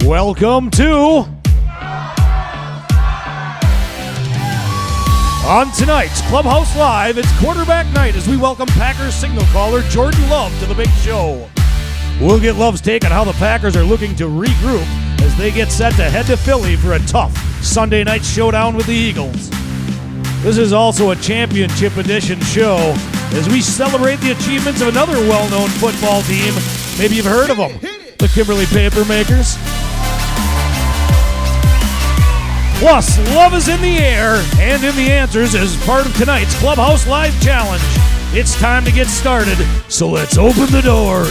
Welcome to... On tonight's Clubhouse Live, it's quarterback night as we welcome Packers signal caller Jordan Love to the big show. We'll get Love's take on how the Packers are looking to regroup as they get set to head to Philly for a tough Sunday night showdown with the Eagles. This is also a championship edition show as we celebrate the achievements of another well-known football team. Maybe you've heard of them, the Kimberly Paper Makers. Plus, love is in the air and in the answers as part of tonight's Clubhouse Live Challenge. It's time to get started, so let's open the doors.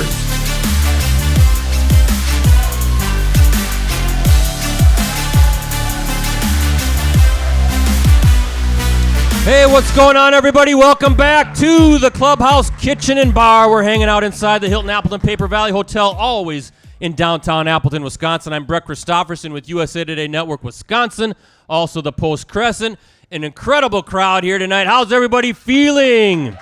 Hey, what's going on, everybody? Welcome back to the Clubhouse Kitchen Bar. We're hanging out inside the Hilton Appleton Paper Valley Hotel, always in downtown Appleton, Wisconsin. I'm Brett Christopherson with USA Today Network Wisconsin, also the Post-Crescent. An incredible crowd here tonight. How's everybody feeling?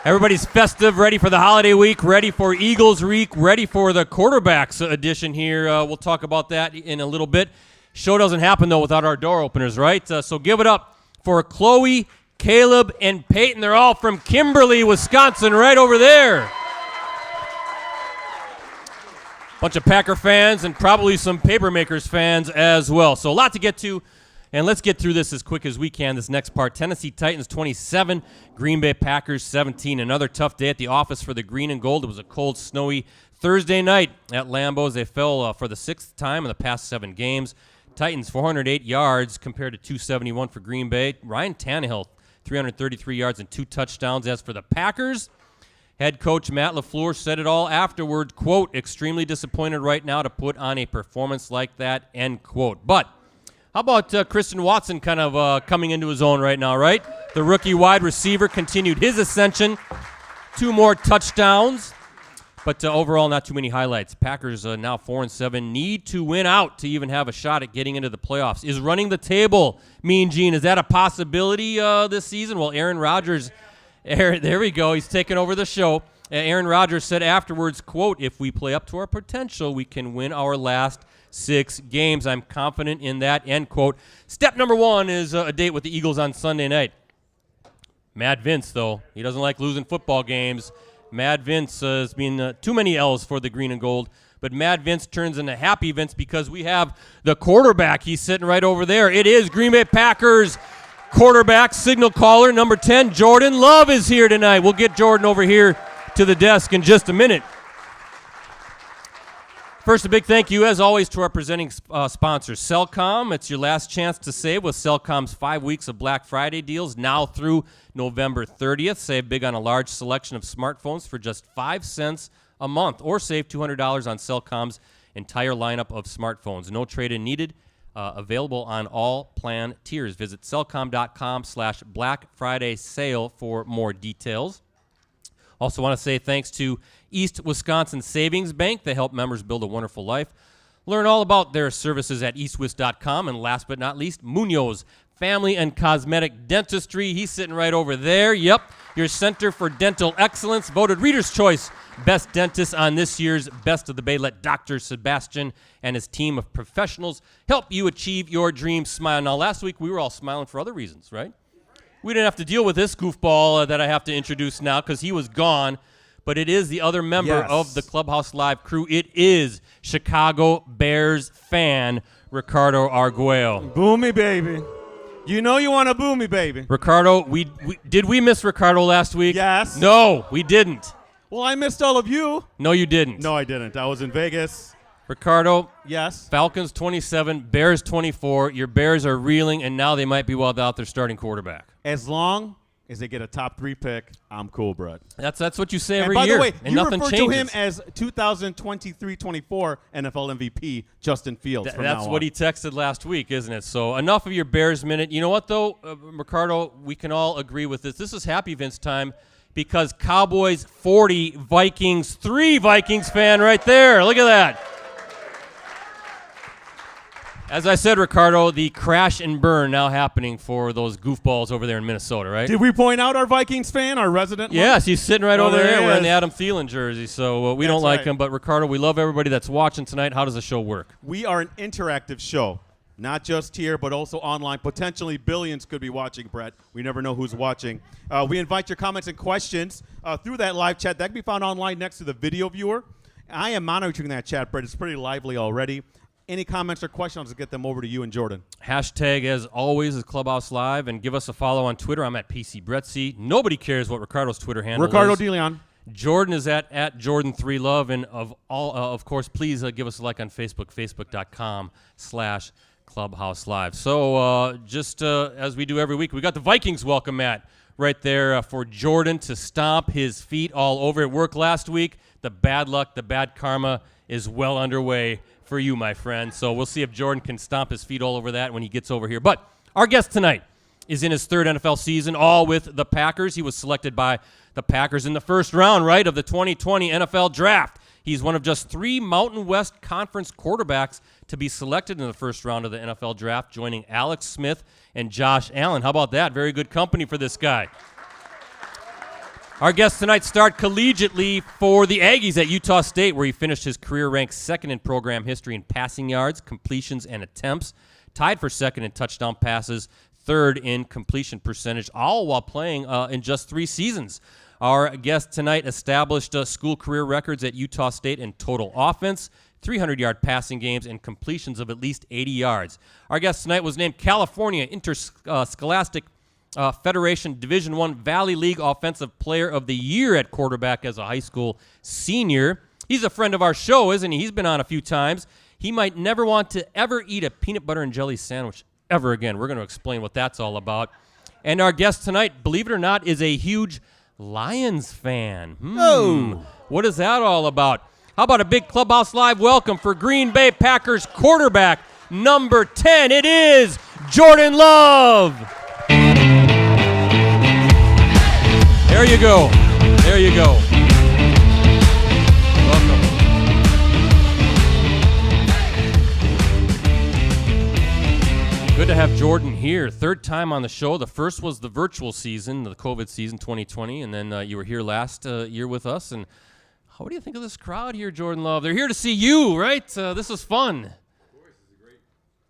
Everybody's festive, ready for the holiday week, ready for Eagles week, ready for the quarterbacks edition here. We'll talk about that in a little bit. Show doesn't happen, though, without our door openers, right? So give it up for Chloe, Caleb, and Peyton. They're all from Kimberly, Wisconsin, right over there. Bunch of Packer fans and probably some Papermakers fans as well. So a lot to get to, and let's get through this as quick as we can. This next part, Tennessee Titans 27, Green Bay Packers 17. Another tough day at the office for the green and gold. It was a cold, snowy Thursday night at Lambeau's. They fell for the sixth time in the past 7 games. Titans 408 yards compared to 271 for Green Bay. Ryan Tannehill 333 yards and 2 touchdowns. As for the Packers, head coach Matt LaFleur said it all afterward, quote, extremely disappointed right now to put on a performance like that, end quote. But how about Christian Watson kind of coming into his own right now, right? The rookie wide receiver continued his ascension. 2 more touchdowns. But overall, not too many highlights. Packers now 4-7, need to win out to even have a shot at getting into the playoffs. Is running the table, Mean Gene, is that a possibility this season? Well, Aaron Rodgers, there we go, he's taking over the show. Aaron Rodgers said afterwards, quote, if we play up to our potential, we can win our last 6 games. I'm confident in that, end quote. Step number 1 is a date with the Eagles on Sunday night. Mad Vince, though, he doesn't like losing football games. Mad Vince has been too many L's for the green and gold, but Mad Vince turns into Happy Vince because we have the quarterback. He's sitting right over there. It is Green Bay Packers quarterback, signal caller, number 10, Jordan Love is here tonight. We'll get Jordan over here to the desk in just a minute. First, a big thank you, as always, to our presenting sponsors, Cellcom. It's your last chance to save with Cellcom's 5 weeks of Black Friday deals, now through November 30th. Save big on a large selection of smartphones for just 5 cents a month, or save $200 on Cellcom's entire lineup of smartphones. No trade-in needed. Available on all plan tiers. Visit cellcom.com/Black Friday sale for more details. Also want to say thanks to East Wisconsin Savings Bank. They help members build a wonderful life. Learn all about their services at eastwis.com. And last but not least, Munoz Family and Cosmetic Dentistry. He's sitting right over there. Yep, your Center for Dental Excellence, voted Reader's Choice Best Dentist on this year's Best of the Bay. Let Dr. Sebastian and his team of professionals help you achieve your dream smile. Now, last week we were all smiling for other reasons, right? We didn't have to deal with this goofball that I have to introduce now because he was gone. But it is the other member of the Clubhouse Live crew. It is Chicago Bears fan, Ricardo Arguello. Boo me, baby. You know you want to boo me, baby. Ricardo, did we miss Ricardo last week? Yes. No, we didn't. Well, I missed all of you. No, you didn't. No, I didn't. I was in Vegas. Ricardo. Yes. Falcons 27, Bears 24. Your Bears are reeling, and now they might be without their starting quarterback. As long as they get a top 3 pick, I'm cool, Brett. That's what you say every year. year. And by the way, you nothing refer changes. to him as 2023-24 NFL MVP, Justin Fields. That's what he texted last week, isn't it? So enough of your Bears minute. You know what, though, Ricardo, we can all agree with this. This is Happy Vince time because Cowboys 40, Vikings 3, Vikings fan right there. Look at that. As I said, Ricardo, the crash and burn now happening for those goofballs over there in Minnesota, right? Did we point out our Vikings fan, our resident? Yes, he's sitting right over there there he wearing the is. Adam Thielen jersey, so we don't That's like right. him. But, Ricardo, we love everybody that's watching tonight. How does the show work? We are an interactive show, not just here, but also online. Potentially billions could be watching, Brett. We never know who's watching. We invite your comments and questions through that live chat. That can be found online next to the video viewer. I am monitoring that chat, Brett. It's pretty lively already. Any comments or questions, I'll get them over to you and Jordan. Hashtag, as always, is Clubhouse Live, and give us a follow on Twitter. I'm at PCBrettsy. Nobody cares what Ricardo's Twitter handle Ricardo is. DeLeon. Jordan is at Jordan3Love, and of course, please give us a like on Facebook, facebook.com/Clubhouse Live. So just as we do every week, we got the Vikings welcome mat right there for Jordan to stomp his feet all over. It worked last week. The bad luck, the bad karma is well underway for you, my friend. So we'll see if Jordan can stomp his feet all over that when he gets over here. But our guest tonight is in his third NFL season, all with the Packers. He was selected by the Packers in the first round, right, of the 2020 NFL Draft. He's one of just 3 Mountain West Conference quarterbacks to be selected in the first round of the NFL Draft, joining Alex Smith and Josh Allen. How about that? Very good company for this guy. Our guest tonight started collegiately for the Aggies at Utah State, where he finished his career ranked second in program history in passing yards, completions, and attempts, tied for second in touchdown passes, third in completion percentage, all while playing in just 3 seasons. Our guest tonight established school career records at Utah State in total offense, 300-yard passing games, and completions of at least 80 yards. Our guest tonight was named California Interscholastic Federation Division I Valley League Offensive Player of the Year at quarterback as a high school senior. He's a friend of our show, isn't he? He's been on a few times. He might never want to ever eat a peanut butter and jelly sandwich ever again. We're going to explain what that's all about. And our guest tonight, believe it or not, is a huge Lions fan. What is that all about? How about a big Clubhouse Live welcome for Green Bay Packers quarterback number 10? It is Jordan Love. There you go. There you go. Welcome. Good to have Jordan here. Third time on the show. The first was the virtual season, the COVID season 2020, and then you were here last year with us. And what do you think of this crowd here, Jordan Love? They're here to see you, right? This is fun. Of course, it's a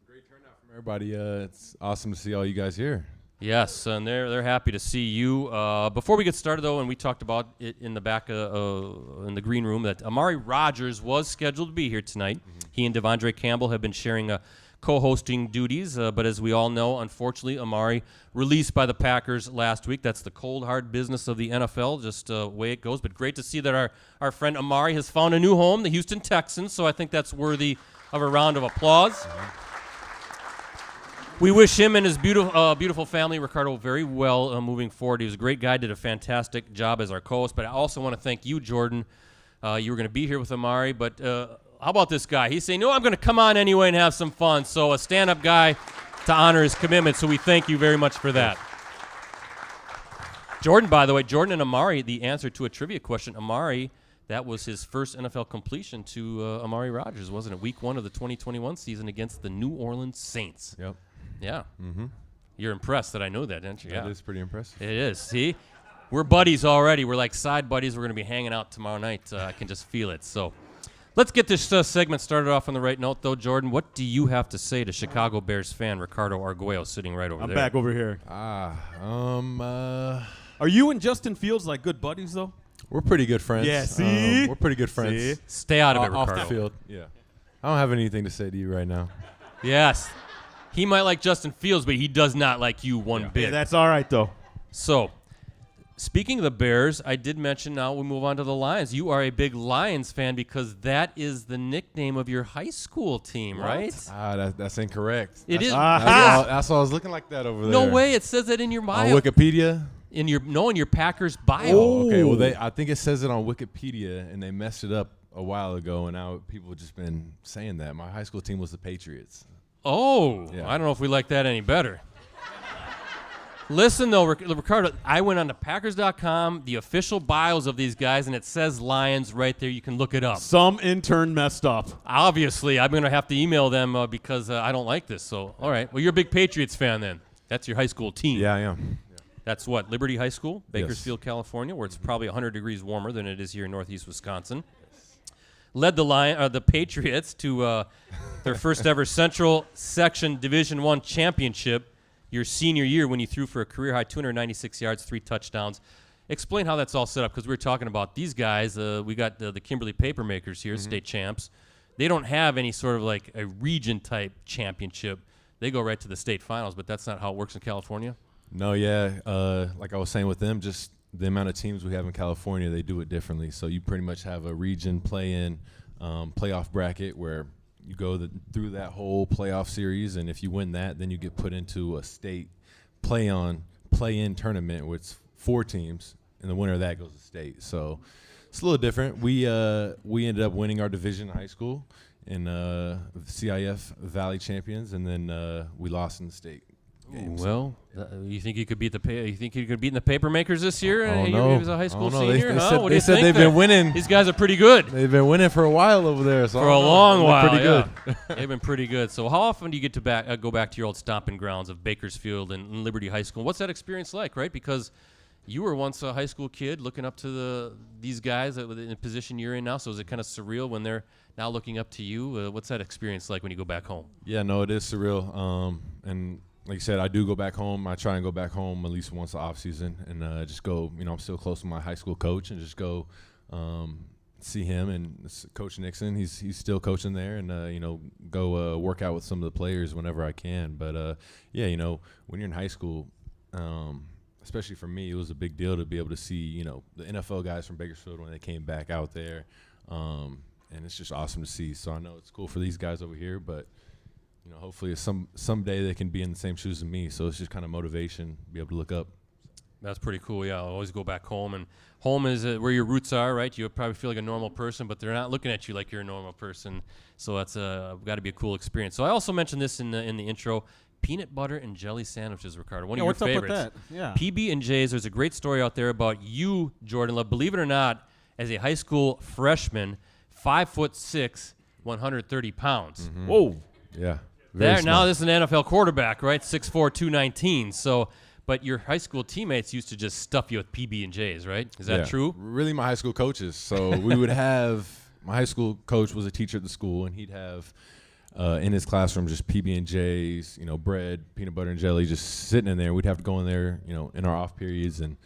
great turnout from everybody. It's awesome to see all you guys here. Yes, and they're happy to see you. Before we get started, though, and we talked about it in the back in the green room, that Amari Rogers was scheduled to be here tonight. Mm-hmm. He and Devondre Campbell have been sharing co-hosting duties, but as we all know, unfortunately, Amari released by the Packers last week. That's the cold, hard business of the NFL, just the way it goes. But great to see that our friend Amari has found a new home, the Houston Texans, so I think that's worthy of a round of applause. Mm-hmm. We wish him and his beautiful family, Ricardo, very well moving forward. He was a great guy, did a fantastic job as our co-host. But I also want to thank you, Jordan. You were going to be here with Amari, but how about this guy? He's saying, no, I'm going to come on anyway and have some fun. So a stand-up guy to honor his commitment, so we thank you very much for that. Jordan, by the way, Jordan and Amari, the answer to a trivia question, Amari, that was his first NFL completion to Amari Rogers, wasn't it? Week 1 of the 2021 season against the New Orleans Saints. Yep. Yeah. Mm-hmm. You're impressed that I know that, aren't you? That is pretty impressive. It is. See? We're buddies already. We're like side buddies. We're going to be hanging out tomorrow night. I can just feel it. So let's get this segment started off on the right note, though. Jordan, what do you have to say to Chicago Bears fan Ricardo Arguello sitting right over there? I'm back over here. Are you and Justin Fields like good buddies, though? We're pretty good friends. Yeah, see? We're pretty good friends. See? Stay out of it, Off Ricardo. the field. Yeah. I don't have anything to say to you right now. Yes. He might like Justin Fields, but he does not like you one bit. Yeah, that's all right, though. So, speaking of the Bears, I did mention now we move on to the Lions. You are a big Lions fan because that is the nickname of your high school team, right? That's incorrect. It is. That's why I was looking like that over there. No way. It says that in your bio. On Wikipedia? In your Packers bio. Oh, okay. Well, I think it says it on Wikipedia, and they messed it up a while ago, and now people have just been saying that. My high school team was the Patriots. Oh, yeah. I don't know if we like that any better. Listen, though, Ricardo, I went on to Packers.com, the official bios of these guys, and it says Lions right there. You can look it up. Some intern messed up. Obviously, I'm going to have to email them because I don't like this. So, all right. Well, you're a big Patriots fan then. That's your high school team. Yeah, I am. That's what, Liberty High School, Bakersfield, California, where it's probably 100 degrees warmer than it is here in northeast Wisconsin. Led the Patriots to their first ever Central Section Division I championship your senior year when you threw for a career-high 296 yards, 3 touchdowns. Explain how that's all set up, because we were talking about these guys. We got the Kimberly Paper Makers here, state champs. They don't have any sort of like a region-type championship. They go right to the state finals, but that's not how it works in California? No, yeah. Like I was saying with them, just the amount of teams we have in California, they do it differently. So you pretty much have a region play-in playoff bracket where you go through that whole playoff series, and if you win that, then you get put into a state play-in tournament with 4 teams, and the winner of that goes to state. So it's a little different. We ended up winning our division in high school in CIF Valley champions, and then we lost in the state. Games. Well, you think you could beat you think you could beat the Paper Makers this year? Oh, He no. was a high school Oh, no. senior. They said they've been winning. These guys are pretty good. They've been winning for a while over there. So For a long while, pretty yeah. good. They've been pretty good. So how often do you get to go back to your old stomping grounds of Bakersfield and Liberty High School? What's that experience like, right? Because you were once a high school kid looking up to these guys in the position you're in now. So is it kind of surreal when they're now looking up to you? What's that experience like when you go back home? Yeah, no, it is surreal. And like you said, I do go back home. I try and go back home at least once a off season and just go. I'm still close to my high school coach and just go see him and Coach Nixon. He's still coaching there and go work out with some of the players whenever I can. But yeah, when you're in high school, especially for me, it was a big deal to be able to see the NFL guys from Bakersfield when they came back out there, and it's just awesome to see. So I know it's cool for these guys over here, but hopefully someday they can be in the same shoes as me. So it's just kind of motivation, be able to look up. That's pretty cool. Yeah, I'll always go back home, and home is where your roots are, right? You probably feel like a normal person, but they're not looking at you like you're a normal person. So that's got to be a cool experience. So I also mentioned this in the intro: peanut butter and jelly sandwiches, Ricardo. One of your what's favorites. up with that? Yeah. PB&J's. There's a great story out there about you, Jordan Love. Believe it or not, as a high school freshman, 5'6", 130 pounds. Mm-hmm. Whoa. Yeah. Now this is an NFL quarterback, right? 6'4", 219. So, but your high school teammates used to just stuff you with PB&Js, right? Is that true? Really, my high school coaches. So we would have my high school coach was a teacher at the school, and he'd have in his classroom just PB&Js, bread, peanut butter and jelly, just sitting in there. We'd have to go in there, in our off periods and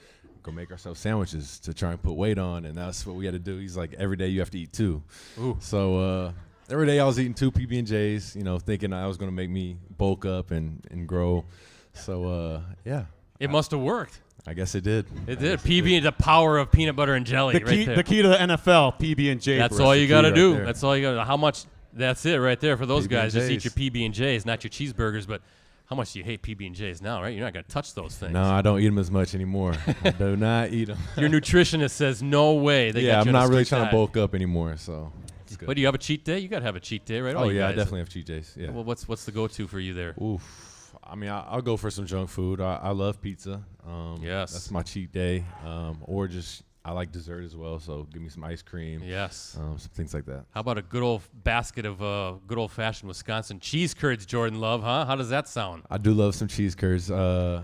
go make ourselves sandwiches to try and put weight on, and that's what we had to do. He's like, every day you have to eat 2. Ooh. So every day I was eating 2 PB&Js, thinking I was going to make me bulk up and grow. So, yeah. It must have worked. I guess it did. It did. The power of peanut butter and jelly right there. The key to the NFL, PB&J. That's all you got to do. there. That's all you got to do. How much? That's it right there for those guys. Just eat PB&Js. your PB&Js, not your cheeseburgers. But how much do you hate PB&Js now, right? You're not going to touch those things. No, I don't eat them as much anymore. I do not eat them. Your nutritionist says no way. Yeah, I'm not really trying to bulk up anymore, so it's good. But do you have a cheat day? You got to have a cheat day, right? Oh, All you yeah, I guys. definitely have cheat days. Yeah. Well, what's the go-to for you there? Oof. I mean, I'll go for some junk food. I love pizza. Yes. That's my cheat day. Or just I like dessert as well, so give me some ice cream. Yes. Some things like that. How about a good old basket of good old-fashioned Wisconsin cheese curds, Jordan Love, huh? How does that sound? I do love some cheese curds. I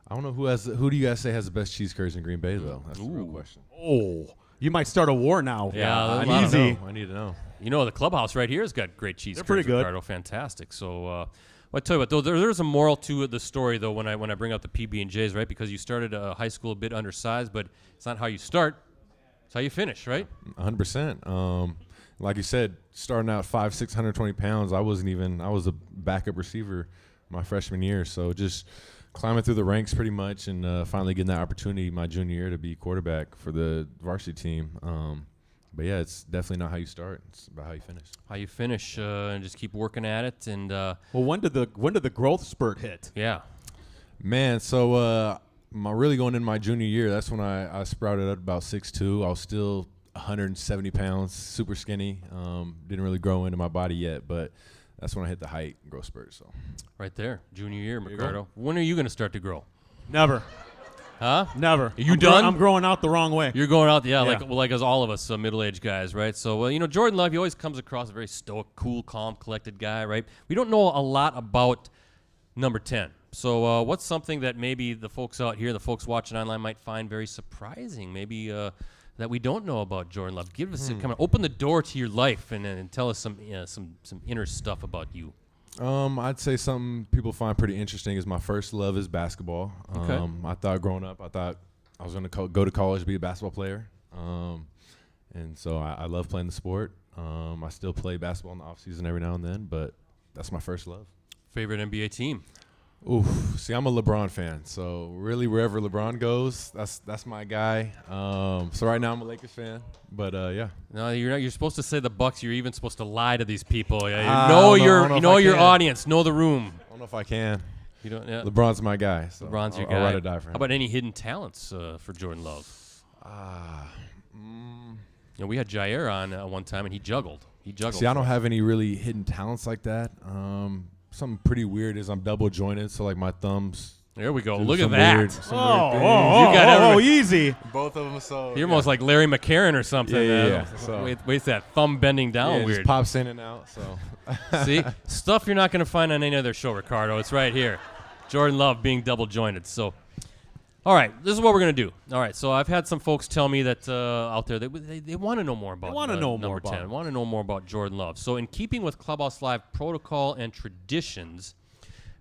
don't know who do you guys say has the best cheese curds in Green Bay, though? That's the real question. Oh, you might start a war now. Yeah, I need to know. The clubhouse right here has got great cheese They're curds, pretty good. Ricardo. Fantastic. So, I tell you what, though, there's a moral to the story, though, when I bring up the PB&Js, right? Because you started high school a bit undersized, but it's not how you start. It's how you finish, right? 100%. Like you said, starting out 5'6", 120 pounds, I was a backup receiver my freshman year. So just climbing through the ranks pretty much and finally getting that opportunity my junior year to be quarterback for the varsity team. But yeah, it's definitely not how you start. It's about how you finish. How you finish and just keep working at it. And Well, when did the growth spurt hit? yeah. Man, so really going in my junior year, that's when I sprouted up about 6'2". I was still 170 pounds, super skinny. Didn't really grow into my body yet, but that's when I hit the height and growth spurt. So Right there, junior year, you Ricardo. When are you going to start to grow? Never. Huh? Never. Are you I'm done? I'm growing out the wrong way. You're going out, Yeah. like as all of us middle-aged guys, right? So, Jordan Love, he always comes across a very stoic, cool, calm, collected guy, right? We don't know a lot about number 10. So what's something that maybe the folks out here, the folks watching online might find very surprising, maybe that we don't know about Jordan Love? Give us come on, open the door to your life and tell us some inner stuff about you. I'd say something people find pretty interesting is my first love is basketball. Okay. I thought growing up, I was going to go to college, be a basketball player. And so I love playing the sport. I still play basketball in the off season every now and then, but that's my first love. Favorite NBA team? Oof. See, I'm a LeBron fan, so really wherever LeBron goes, that's my guy. So right now I'm a Lakers fan, but yeah. No, you're not. You're supposed to say the Bucks. You're even supposed to lie to these people. Yeah, I don't know if I can. audience, know the room. I don't know if I can. You don't. Yeah. LeBron's my guy. So LeBron's your I'll guy. ride or die for him. How about any hidden talents for Jordan Love? We had Jair on one time, and he juggled. See, I don't have any really hidden talents like that. Something pretty weird is I'm double jointed, so like my thumbs. There we go. do Look at some that. weird- some weird Oh, things. got everybody- easy. Both of them. So You're almost like Larry McCarron or something. Yeah. So Wait, that thumb bending down yeah, it weird. just pops in and out. So See, stuff you're not going to find on any other show, Ricardo. It's right here. Jordan Love being double jointed. So, all right, this is what we're going to do. All right, so I've had some folks tell me that out there they want to know more about. They wanna know more number about 10. him. Want to know more about Jordan Love. So, in keeping with Clubhouse Live protocol and traditions,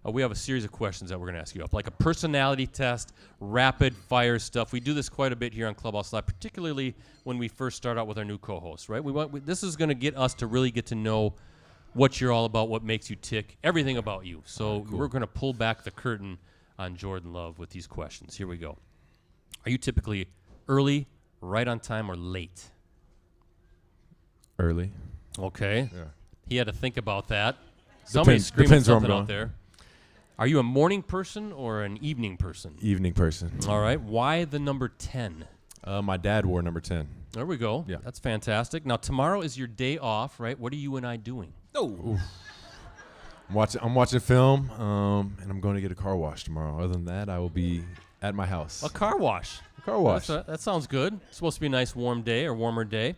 we have a series of questions that we're going to ask you up, like a personality test, rapid fire stuff. We do this quite a bit here on Clubhouse Live, particularly when we first start out with our new co-hosts, right? This is going to get us to really get to know what you're all about, what makes you tick, everything about you. So we're going to pull back the curtain on Jordan Love with these questions. Here we go. Are you typically early, right on time, or late? early. Okay. Yeah. He had to think about that. Somebody's screaming Depends where I'm something out going. there. Are you a morning person or an evening person? Evening person. All right. Why the number 10? My dad wore number 10. There we go. Yeah. That's fantastic. Now, tomorrow is your day off, right? What are you and I doing? Oh. I'm watching film, and I'm going to get a car wash tomorrow. Other than that, I will be at my house. A car wash. Car wash. That sounds good. It's supposed to be a nice warm day or warmer day.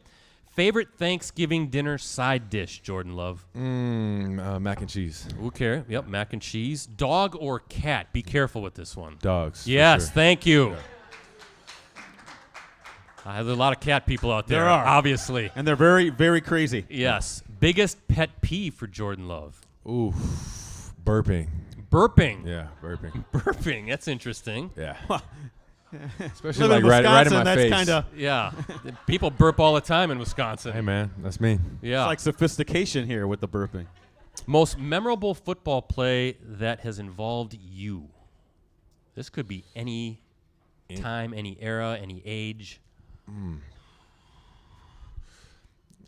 Favorite Thanksgiving dinner side dish, Jordan Love? Mac and cheese. Okay. Yep, mac and cheese. Dog or cat? Be careful with this one. Dogs. for Yes, sure. thank you. Yeah. There's a lot of cat people out there. There are. Obviously. And they're very, very crazy. Yes. Biggest pet peeve for Jordan Love? Ooh, burping. Burping. Yeah, burping. Burping. That's interesting. Yeah. Especially Live like in right in Wisconsin, my that's face. kind of Yeah. People burp all the time in Wisconsin. Hey man, that's me. Yeah. like sophistication here with the burping. Most memorable football play that has involved you? This could be any time, any era, any age.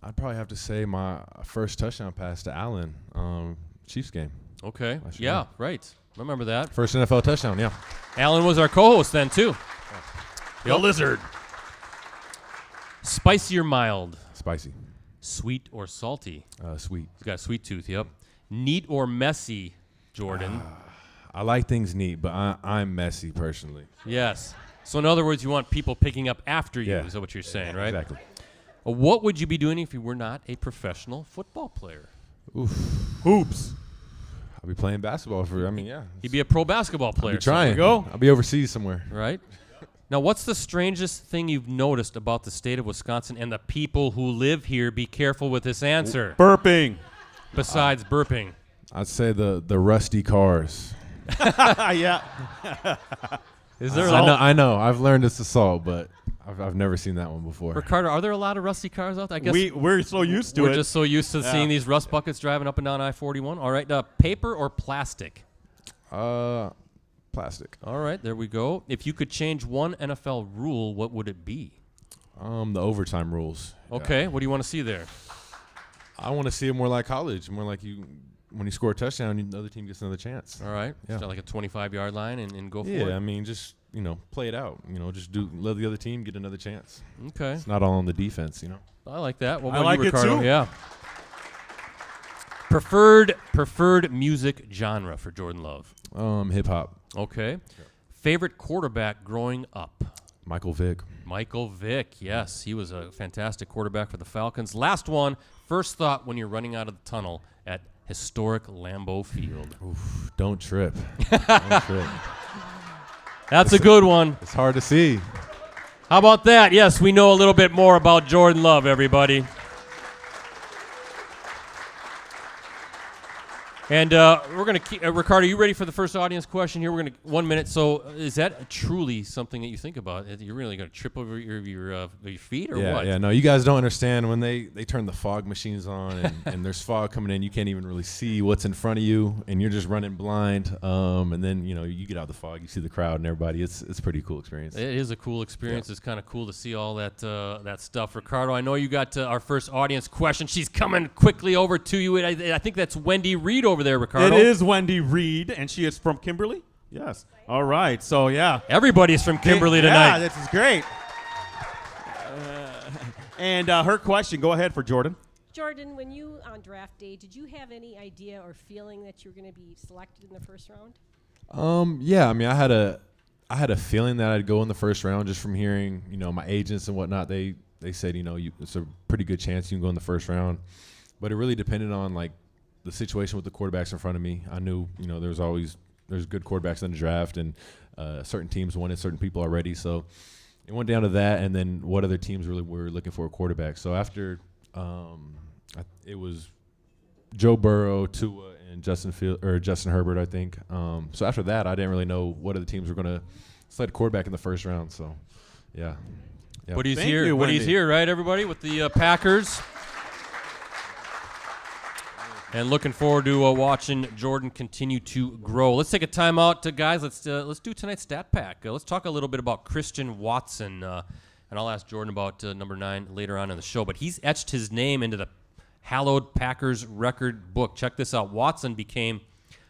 I'd probably have to say my first touchdown pass to Allen, Chiefs game. Okay. I should Yeah, know. right. Remember that. First NFL touchdown, yeah. Alan was our co-host then, too. The lizard. Spicy or mild? Spicy. Sweet or salty? Sweet. He's got a sweet tooth, yep. Neat or messy, Jordan? I like things neat, but I'm messy personally. Yes. So in other words, you want people picking up after you, Yeah. is that what you're saying, right? Exactly. What would you be doing if you were not a professional football player? Oof. Hoops. I'll be playing basketball yeah. You'd be a pro basketball player. I'll be trying. go. I'll be overseas somewhere. Right? Now, what's the strangest thing you've noticed about the state of Wisconsin and the people who live here? Be careful with this answer. Burping. Besides burping. I'd say the rusty cars. Yeah. Is there I know. I've learned it's assault, but I've never seen that one before. Ricardo, are there a lot of rusty cars out there? I guess We're so used to we're it. just so used to seeing these rust buckets driving up and down I-41. All right, paper or plastic? Plastic. All right, there we go. If you could change one NFL rule, what would it be? The overtime rules. Okay, what do you want to see there? I want to see it more like college, more like when you score a touchdown, the other team gets another chance. All right, Yeah. start like a 25-yard line and go for Yeah, it. I mean, just play it out. Just let the other team get another chance. Okay, It's not all on the defense. I like that. What I about like you, it Ricardo? too. Yeah. Preferred music genre for Jordan Love. Hip hop. Okay. Favorite quarterback growing up? Michael Vick. Michael Vick, yes. He was a fantastic quarterback for the Falcons. Last one, first thought when you're running out of the tunnel at historic Lambeau Field. Oof, don't trip. Don't trip. That's a good one. It's hard to see. How about that? Yes, we know a little bit more about Jordan Love, everybody. And we're going to keep, Ricardo, you ready for the first audience question here? We're going to 1 minute. So is that truly something that you think about? You're really going to trip over your feet or what? Yeah, no, you guys don't understand when they turn the fog machines on and there's fog coming in, you can't even really see what's in front of you and you're just running blind. And then, you get out of the fog, you see the crowd and everybody. It's a pretty cool experience. It is a cool experience. Yeah. It's kind of cool to see all that stuff. Ricardo, I know you got our first audience question. She's coming quickly over to you. I think that's Wendy Reed over there, Ricardo. It is Wendy Reed, and she is from Kimberly? Yes. All right. So, yeah. Everybody's from Kimberly tonight. Yeah, this is great. And her question, go ahead for Jordan. Jordan, when you on draft day, did you have any idea or feeling that you were going to be selected in the first round? Yeah, I mean, I had a feeling that I'd go in the first round just from hearing, my agents and whatnot. They said, it's a pretty good chance you can go in the first round. But it really depended on, the situation with the quarterbacks in front of me. I knew, there's good quarterbacks in the draft, and certain teams wanted certain people already. So it went down to that, and then what other teams really were looking for a quarterback. So after it was Joe Burrow, Tua, and Justin Herbert, I think. So after that, I didn't really know what other teams were going to select a quarterback in the first round. So, yeah. But he's Thank here. you, But he's Wendy. here, right, everybody, with the Packers. And looking forward to watching Jordan continue to grow. Let's take a timeout, guys. Let's do tonight's stat pack. Let's talk a little bit about Christian Watson, and I'll ask Jordan about number 9 later on in the show. But he's etched his name into the hallowed Packers record book. Check this out. Watson became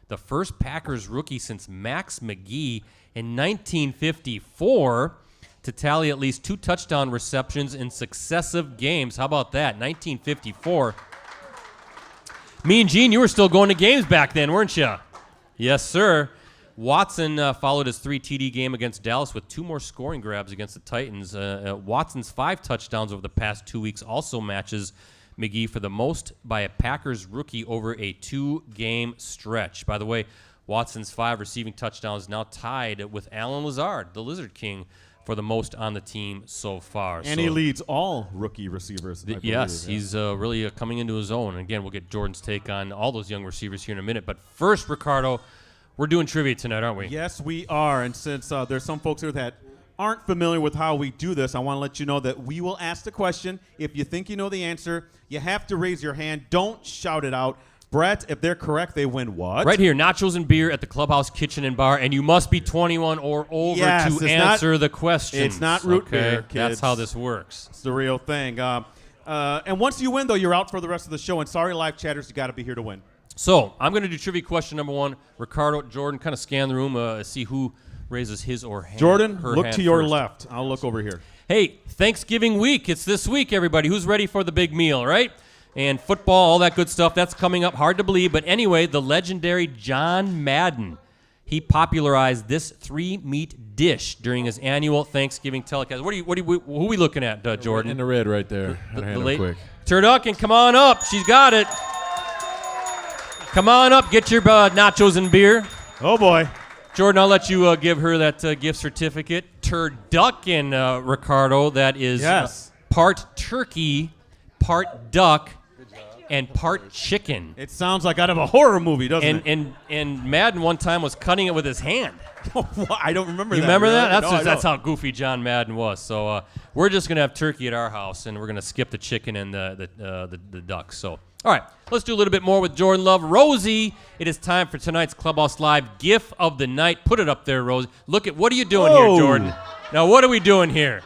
the first Packers rookie since Max McGee in 1954 to tally at least 2 touchdown receptions in successive games. How about that? 1954. Me and Gene, you were still going to games back then, weren't you? Yes, sir. Watson followed his 3 TD game against Dallas with 2 more scoring grabs against the Titans. Watson's 5 touchdowns over the past 2 weeks also matches McGee for the most by a Packers rookie over a 2-game stretch. By the way, Watson's 5 receiving touchdowns now tied with Allen Lazard, the Lizard King, for the most on the team so far. And he leads all rookie receivers. I Yes, believe, he's really coming into his own. And again, we'll get Jordan's take on all those young receivers here in a minute. But first, Ricardo, we're doing trivia tonight, aren't we? Yes, we are. And since there's some folks here that aren't familiar with how we do this, I want to let you know that we will ask the question. If you think you know the answer, you have to raise your hand. Don't shout it out. Brett, if they're correct, they win what? Right here, nachos and beer at the Clubhouse Kitchen and Bar, and you must be 21 or over Yes, to it's answer the question. it's not root beer, That's kids. how this works. It's the real thing. And once you win, though, you're out for the rest of the show. And sorry, live chatters, you got to be here to win. So I'm going to do trivia question number 1. Ricardo, Jordan, kind of scan the room, see who raises his or her Jordan, hand look to your first. left. I'll look over here. Hey, Thanksgiving week. It's this week, everybody. Who's ready for the big meal, right? And football, all that good stuff. That's coming up. Hard to believe. But anyway, the legendary John Madden, he popularized this 3-meat dish during his annual Thanksgiving telecast. Who are we looking at, Jordan? In the red right there. The Hand late quick. Turducken, come on up. She's got it. Come on up. Get your nachos and beer. Oh, boy. Jordan, I'll let you give her that gift certificate. Turducken, Ricardo, that is Yes. part turkey, part duck, and part chicken. It sounds like out of a horror movie, doesn't it? And Madden one time was cutting it with his hand. I don't remember You that. remember that? really. That's No, I that's don't. how goofy John Madden was. So we're just gonna have turkey at our house, and we're gonna skip the chicken and the ducks. So all right, let's do a little bit more with Jordan Love. Rosie, it is time for tonight's Clubhouse Live GIF of the night. Put it up there, Rosie. Look at what are you doing Whoa. here, Jordan? Now what are we doing here?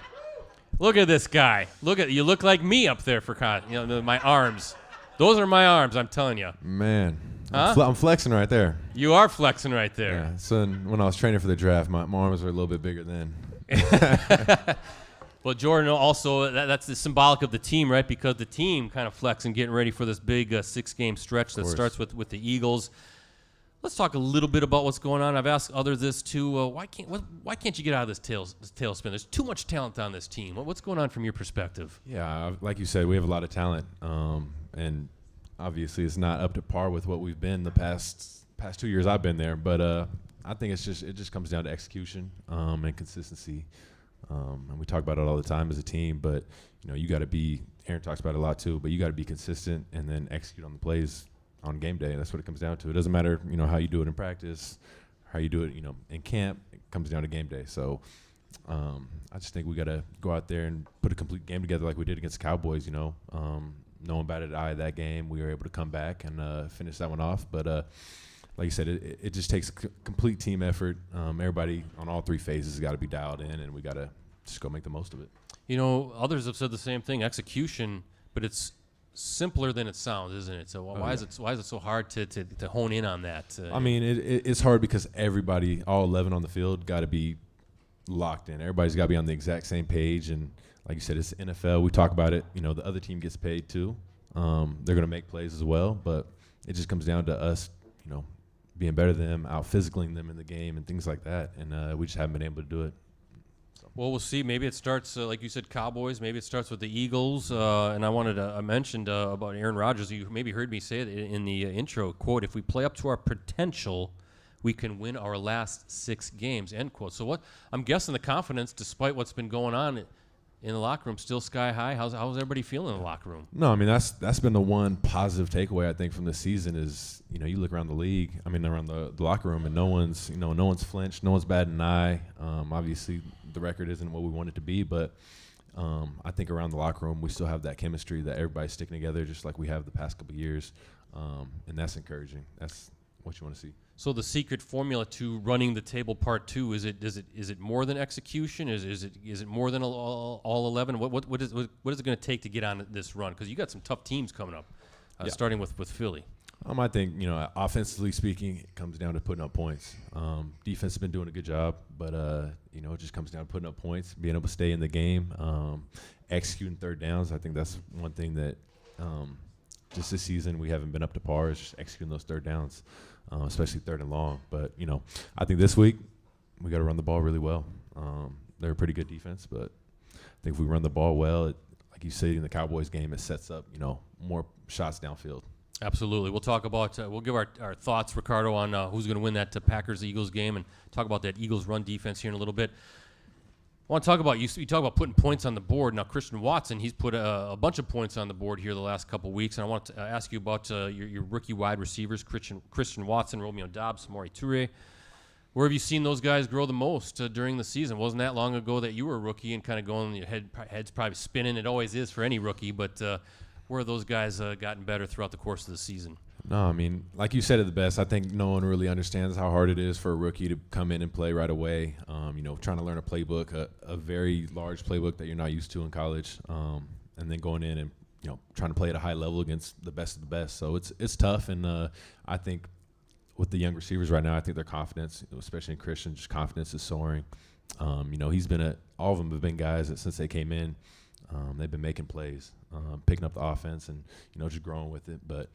Look at this guy. You look like me up there for my arms. Those are my arms, I'm telling you. Man. Huh? I'm flexing right there. You are flexing right there. Yeah. So when I was training for the draft, my arms were a little bit bigger then. Well, Jordan, also, that's the symbolic of the team, right? Because the team kind of flexing, getting ready for this big 6-game stretch that course. starts with the Eagles. Let's talk a little bit about what's going on. I've asked others this too. Why can't you get out of this tailspin? There's too much talent on this team. What's going on from your perspective? Yeah, like you said, we have a lot of talent, and obviously it's not up to par with what we've been the past 2 years I've been there. But I think it just comes down to execution and consistency. And we talk about it all the time as a team. But you got to be. Aaron talks about it a lot too. But you got to be consistent and then execute on the plays on game day. That's what it comes down to. It doesn't matter, how you do it in practice, how you do it, in camp. It comes down to game day. So I just think we got to go out there and put a complete game together like we did against the Cowboys. No one batted an eye at that game. We were able to come back and finish that one off. But like you said, it just takes complete team effort. Everybody on all three phases has got to be dialed in, and we got to just go make the most of it. Others have said the same thing, execution, but it's simpler than it sounds, isn't it? So why is it so hard to hone in on that? I mean, it's hard because everybody, all 11 on the field, got to be locked in. Everybody's got to be on the exact same page. And like you said, it's NFL. We talk about it. The other team gets paid too. They're going to make plays as well, but it just comes down to us, being better than them, out physicaling them in the game and things like that. And we just haven't been able to do it. Well, we'll see. Maybe it starts, like you said, Cowboys. Maybe it starts with the Eagles. And I mentioned about Aaron Rodgers. You maybe heard me say it in the intro, quote, "If we play up to our potential, we can win our last 6 games," end quote. So I'm guessing the confidence, despite what's been going on in the locker room, still sky high. How's everybody feeling in the locker room? No, I mean, that's been the one positive takeaway, I think, from this season is, you look around the league, around the locker room, and no one's flinched, no one's batted an eye. Obviously, the record isn't what we want it to be, but I think around the locker room we still have that chemistry that everybody's sticking together just like we have the past couple of years, and that's encouraging. That's what you want to see. So the secret formula to running the table part 2 is it more than execution? Is it more than all 11? What is it going to take to get on this run? Because you got some tough teams coming up, starting with Philly. I think, offensively speaking, it comes down to putting up points. Defense has been doing a good job, but, it just comes down to putting up points, being able to stay in the game, executing third downs. I think that's one thing that just this season we haven't been up to par is just executing those third downs, especially third and long. But, I think this week we got to run the ball really well. They're a pretty good defense, but I think if we run the ball well, like you said in the Cowboys game, it sets up, more shots downfield. Absolutely. We'll talk about we'll give our thoughts, Ricardo, on who's going to win that Packers-Eagles game, and talk about that Eagles run defense here in a little bit. I want to talk about you talk about putting points on the board. Now, Christian Watson, he's put a bunch of points on the board here the last couple of weeks, and I want to ask you about your rookie wide receivers, Christian Watson, Romeo Doubs, Samori Toure. Where have you seen those guys grow the most during the season? Wasn't that long ago that you were a rookie and kind of going, your head's probably spinning. It always is for any rookie, but where have those guys gotten better throughout the course of the season? No, like you said it the best. I think no one really understands how hard it is for a rookie to come in and play right away. Trying to learn a playbook, a very large playbook that you're not used to in college, and then going in and trying to play at a high level against the best of the best. So it's tough, and I think with the young receivers right now, I think their confidence, especially in Christian, just confidence is soaring. He's been all of them have been guys that since they came in, they've been making plays, picking up the offense, and just growing with it. But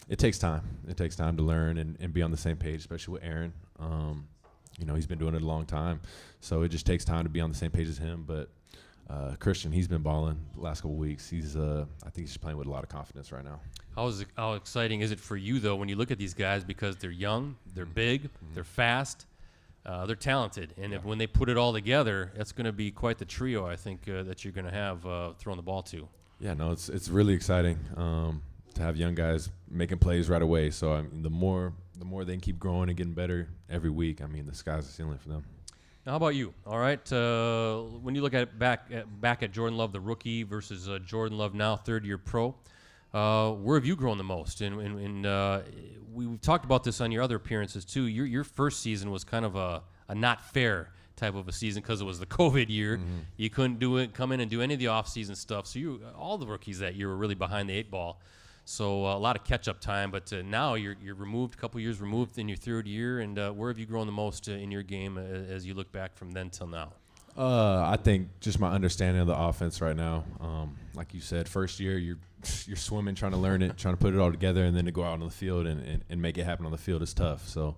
it takes time. It takes time to learn and be on the same page, especially with Aaron. He's been doing it a long time, so it just takes time to be on the same page as him. But Christian, he's been balling the last couple of weeks. I think he's just playing with a lot of confidence right now. How exciting is it for you though when you look at these guys, because they're young, they're big, they're fast, they're talented, and when they put it all together, that's going to be quite the trio, I think, that you're going to have throwing the ball to. Yeah, no, it's really exciting to have young guys making plays right away. So the more they can keep growing and getting better every week, the sky's the ceiling for them. Now, how about you? All right, when you look at back at Jordan Love, the rookie, versus Jordan Love now, third-year pro, where have you grown the most? And we've talked about this on your other appearances too. Your first season was kind of a not fair type of a season because it was the COVID year. Mm-hmm. You couldn't come in and do any of the off-season stuff. So all the rookies that year were really behind the 8 ball. So a lot of catch-up time. But now you're removed, a couple years removed in your third year. And where have you grown the most in your game as you look back from then till now? I think just my understanding of the offense right now. Like you said, first year you're swimming, trying to learn it, trying to put it all together, and then to go out on the field and make it happen on the field is tough. So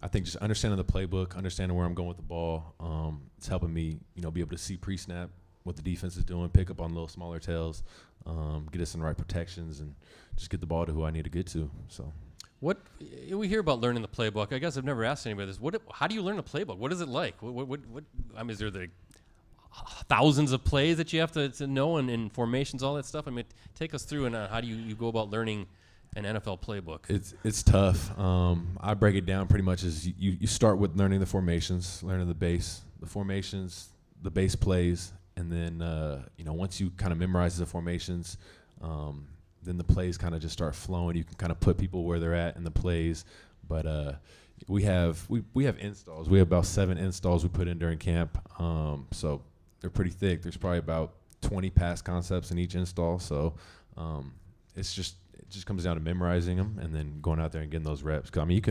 I think just understanding the playbook, understanding where I'm going with the ball, it's helping me, be able to see pre-snap what the defense is doing, pick up on little smaller tails, get us in the right protections, and just get the ball to who I need to get to. So. What we hear about learning the playbook, I guess I've never asked anybody this. How do you learn the playbook? What is it like? What I mean, is there the thousands of plays that you have to know and formations, all that stuff? I mean, take us through and how do you go about learning an NFL playbook? It's tough. I break it down pretty much as you start with learning the formations, learning the formations, the base plays, and then once you kind of memorize the formations. Then the plays kind of just start flowing. You can kind of put people where they're at in the plays. But we have installs. We have about 7 installs we put in during camp. So they're pretty thick. There's probably about 20 pass concepts in each install. So it just comes down to memorizing them and then going out there and getting those reps. 'Cause, I mean,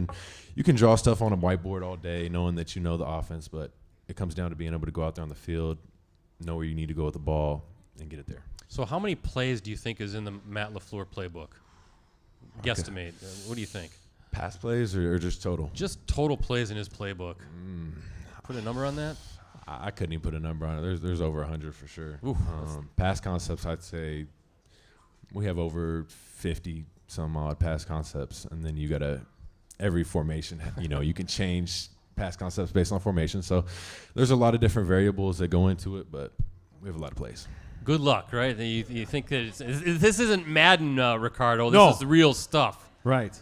you can draw stuff on a whiteboard all day, knowing that you know the offense, but it comes down to being able to go out there on the field, know where you need to go with the ball, and get it there. So how many plays do you think is in the Matt LaFleur playbook? Okay. Guesstimate. What do you think? Pass plays or just total? Just total plays in his playbook. Put a number on that? I couldn't even put a number on it. There's over 100 for sure. Pass concepts, I'd say we have over 50 some odd pass concepts, and then you got every formation. You can change pass concepts based on formation. So there's a lot of different variables that go into it, but we have a lot of plays. Good luck, right? You think that this isn't Madden, Ricardo. This No. is the real stuff. Right.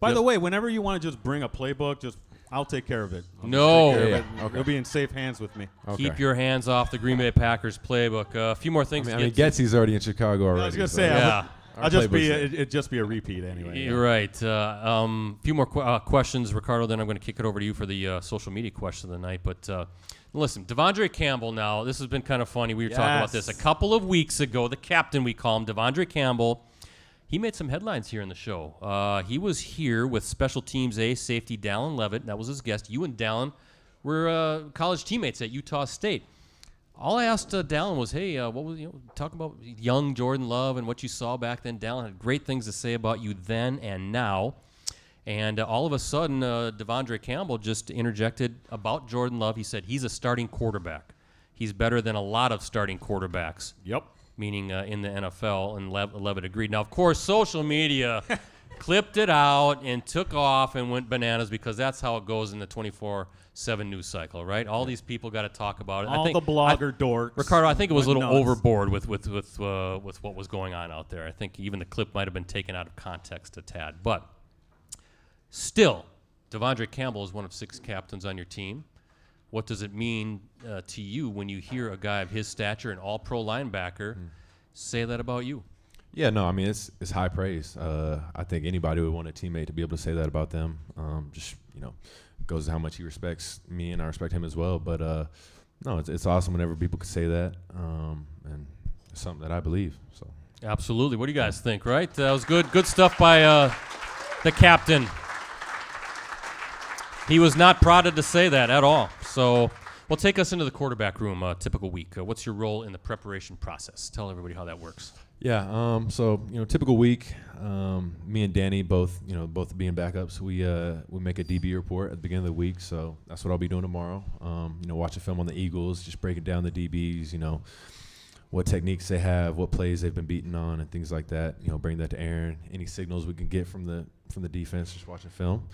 By the way, whenever you want to just bring a playbook, I'll take care of it. No. Okay. You'll be in safe hands with me. Okay. Keep your hands off the Green Bay Packers playbook. A few more things I to mean, get to. Getsy's already in Chicago already. I was gonna so say, Yeah. it'd just be a repeat anyway. You're right. Few more questions, Ricardo. Then I'm going to kick it over to you for the social media question of the night. But listen, Devondre Campbell. Now this has been kind of funny. We were talking about this a couple of weeks ago. The captain, we call him, Devondre Campbell. He made some headlines here in the show. He was here with special teams ace safety Dallin Levitt. That was his guest. You and Dallin were college teammates at Utah State. All I asked Dallin was, hey, what was talk about young Jordan Love and what you saw back then. Dallin had great things to say about you then and now. And all of a sudden, Devondre Campbell just interjected about Jordan Love. He said he's a starting quarterback. He's better than a lot of starting quarterbacks. Yep. Meaning in the NFL, and Levitt agreed. Now, of course, social media clipped it out and took off and went bananas because that's how it goes in the 24/7 news cycle, right? All these people got to talk about it. All the blogger dorks. Ricardo, I think it was a went little nuts. overboard with what was going on out there. I think even the clip might have been taken out of context a tad. But still, Devondre Campbell is one of 6 captains on your team. What does it mean to you when you hear a guy of his stature, an all-pro linebacker, say that about you? Yeah, no, I mean, it's high praise. I think anybody would want a teammate to be able to say that about them. Just, goes to how much he respects me and I respect him as well. But, no, it's awesome whenever people can say that, and it's something that I believe. So Absolutely. What do you guys think, right? That was good stuff by the captain. He was not prodded to say that at all. So, well, take us into the quarterback room, typical week. What's your role in the preparation process? Tell everybody how that works. Yeah, so typical week. Me and Danny both being backups, we make a DB report at the beginning of the week. So that's what I'll be doing tomorrow. Watch a film on the Eagles, just breaking down the DBs. What techniques they have, what plays they've been beaten on, and things like that. Bring that to Aaron. Any signals we can get from the defense, just watching film.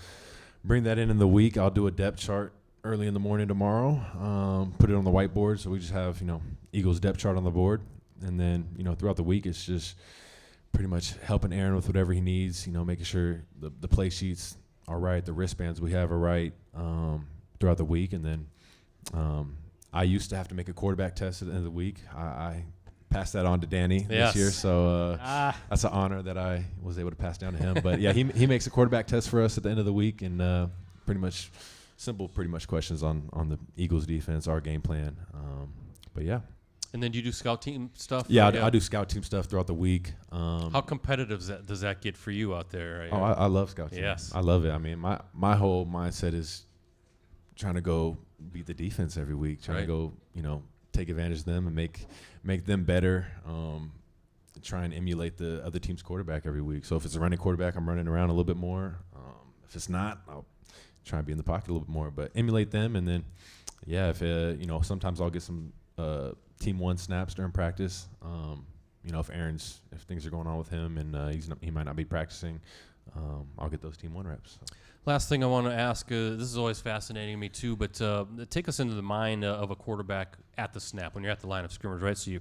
Bring that in the week. I'll do a depth chart early in the morning tomorrow. Put it on the whiteboard, so we just have Eagles depth chart on the board. And then, throughout the week, it's just pretty much helping Aaron with whatever he needs, making sure the play sheets are right, the wristbands we have are right throughout the week. And then I used to have to make a quarterback test at the end of the week. I passed that on to Danny this year, so that's an honor that I was able to pass down to him. But, yeah, he makes a quarterback test for us at the end of the week, and pretty much questions on the Eagles defense, our game plan. But, yeah. And then do you do scout team stuff? Yeah, I do scout team stuff throughout the week. How competitive does that get for you out there? Oh, I love scout team. Yes. I love it. I mean, my whole mindset is trying to go beat the defense every week, trying to go take advantage of them and make them better. Try and emulate the other team's quarterback every week. So if it's a running quarterback, I'm running around a little bit more. If it's not, I'll try and be in the pocket a little bit more. But emulate them, and then, if sometimes I'll get some team one snaps during practice. If things are going on with him and he might not be practicing, I'll get those team one reps. So. Last thing I want to ask, this is always fascinating to me too, but take us into the mind of a quarterback at the snap when you're at the line of scrimmage, right? So a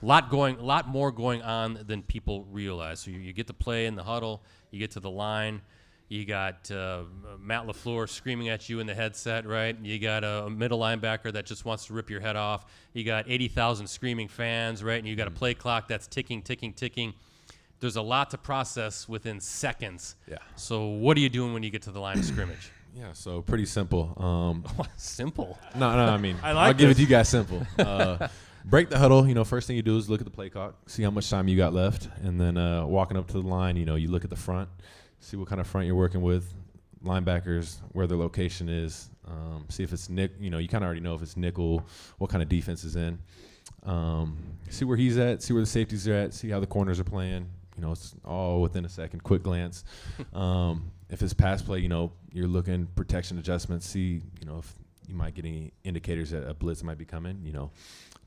lot more going on than people realize. So you get to play in the huddle, you get to the line, you got Matt LaFleur screaming at you in the headset, right? You got a middle linebacker that just wants to rip your head off. You got 80,000 screaming fans, right? And you got a play clock that's ticking. There's a lot to process within seconds. Yeah. So what are you doing when you get to the line of scrimmage? Yeah, so pretty simple. Simple. No, I mean, I'll give it to you guys simple. Break the huddle. First thing you do is look at the play clock, see how much time you got left, and then walking up to the line, you look at the front, see what kind of front you're working with, linebackers, where their location is, see if it's you kind of already know if it's nickel, what kind of defense is in, see where he's at, see where the safeties are at, see how the corners are playing. It's all within a second, quick glance. If it's pass play, you're looking protection adjustments, see, if you might get any indicators that a blitz might be coming,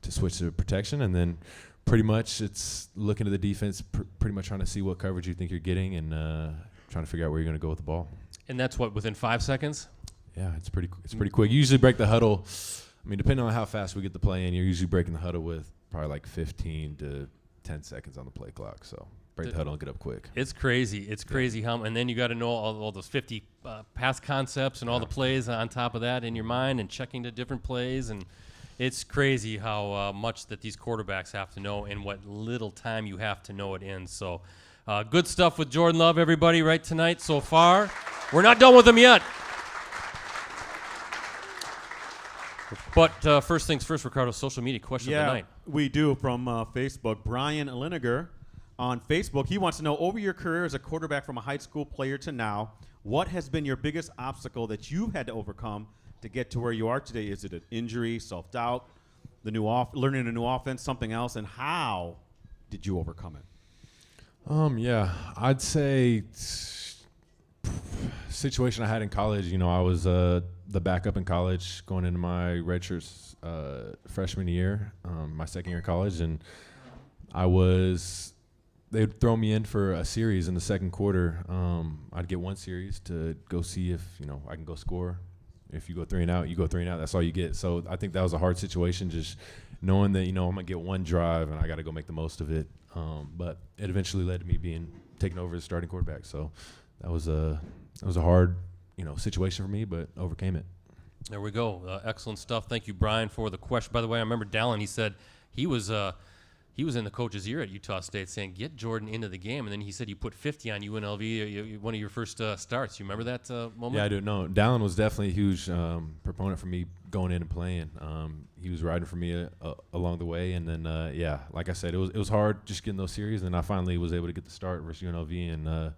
to switch to protection. And then pretty much it's looking at the defense, pretty much trying to see what coverage you think you're getting and trying to figure out where you're going to go with the ball. And that's within 5 seconds? Yeah, it's pretty quick. You usually break the huddle. I mean, depending on how fast we get the play in, you're usually breaking the huddle with probably like 15 to 10 seconds on the play clock. So break the huddle and get up quick. It's crazy. It's crazy how, and then you got to know all those 50 pass concepts and all the plays on top of that in your mind and checking the different plays. And it's crazy how much that these quarterbacks have to know and what little time you have to know it in. So good stuff with Jordan Love, everybody, right tonight so far. We're not done with him yet. But first things first, Ricardo, social media question of the night. We do from Facebook. Brian Linegar on Facebook. He wants to know, over your career as a quarterback from a high school player to now, what has been your biggest obstacle that you've had to overcome to get to where you are today? Is it an injury, self-doubt, learning a new offense, something else, and how did you overcome it? I'd say situation I had in college. I was the backup in college going into my redshirt freshman year, my second year of college, and they'd throw me in for a series in the second quarter. I'd get one series to go see if I can go score. If you go 3 and out, you go 3 and out. That's all you get. So I think that was a hard situation, just knowing that I'm gonna get one drive and I got to go make the most of it. But it eventually led to me being taken over as starting quarterback. So that was a hard situation for me, but overcame it. There we go. Excellent stuff. Thank you, Brian, for the question. By the way, I remember Dallin, he said he was in the coach's ear at Utah State saying, get Jordan into the game. And then he said you put 50 on UNLV, one of your first starts. You remember that moment? Yeah, I do. No, Dallin was definitely a huge proponent for me going in and playing. He was riding for me along the way. And then, like I said, it was hard just getting those series. And I finally was able to get the start versus UNLV. And,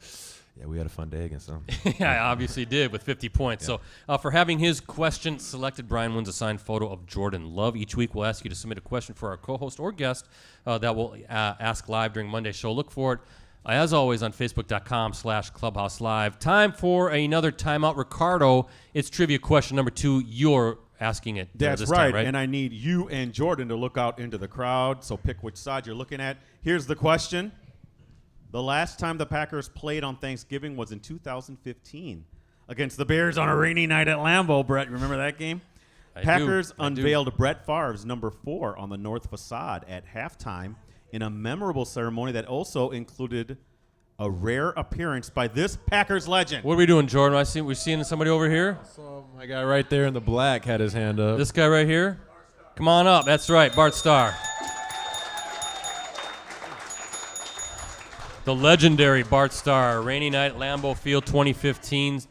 we had a fun day against them. Yeah, I obviously did with 50 points. Yeah. So for having his question selected, Brian wins a signed photo of Jordan Love. Each week we'll ask you to submit a question for our co-host or guest that we'll ask live during Monday's show. Look for it, as always, on Facebook.com/Clubhouse Live. Time for another timeout. Ricardo, it's trivia question number 2. You're asking it That's this right. time, right? And I need you and Jordan to look out into the crowd, so pick which side you're looking at. Here's the question. The last time the Packers played on Thanksgiving was in 2015 against the Bears on a rainy night at Lambeau. Brett, remember that game? Packers unveiled Brett Favre's number 4 on the north facade at halftime in a memorable ceremony that also included a rare appearance by this Packers legend. What are we doing, Jordan? We're seeing somebody over here? So my guy right there in the black had his hand up. This guy right here? Come on up. That's right, Bart Starr. The legendary Bart Starr, rainy night, Lambeau Field 2015.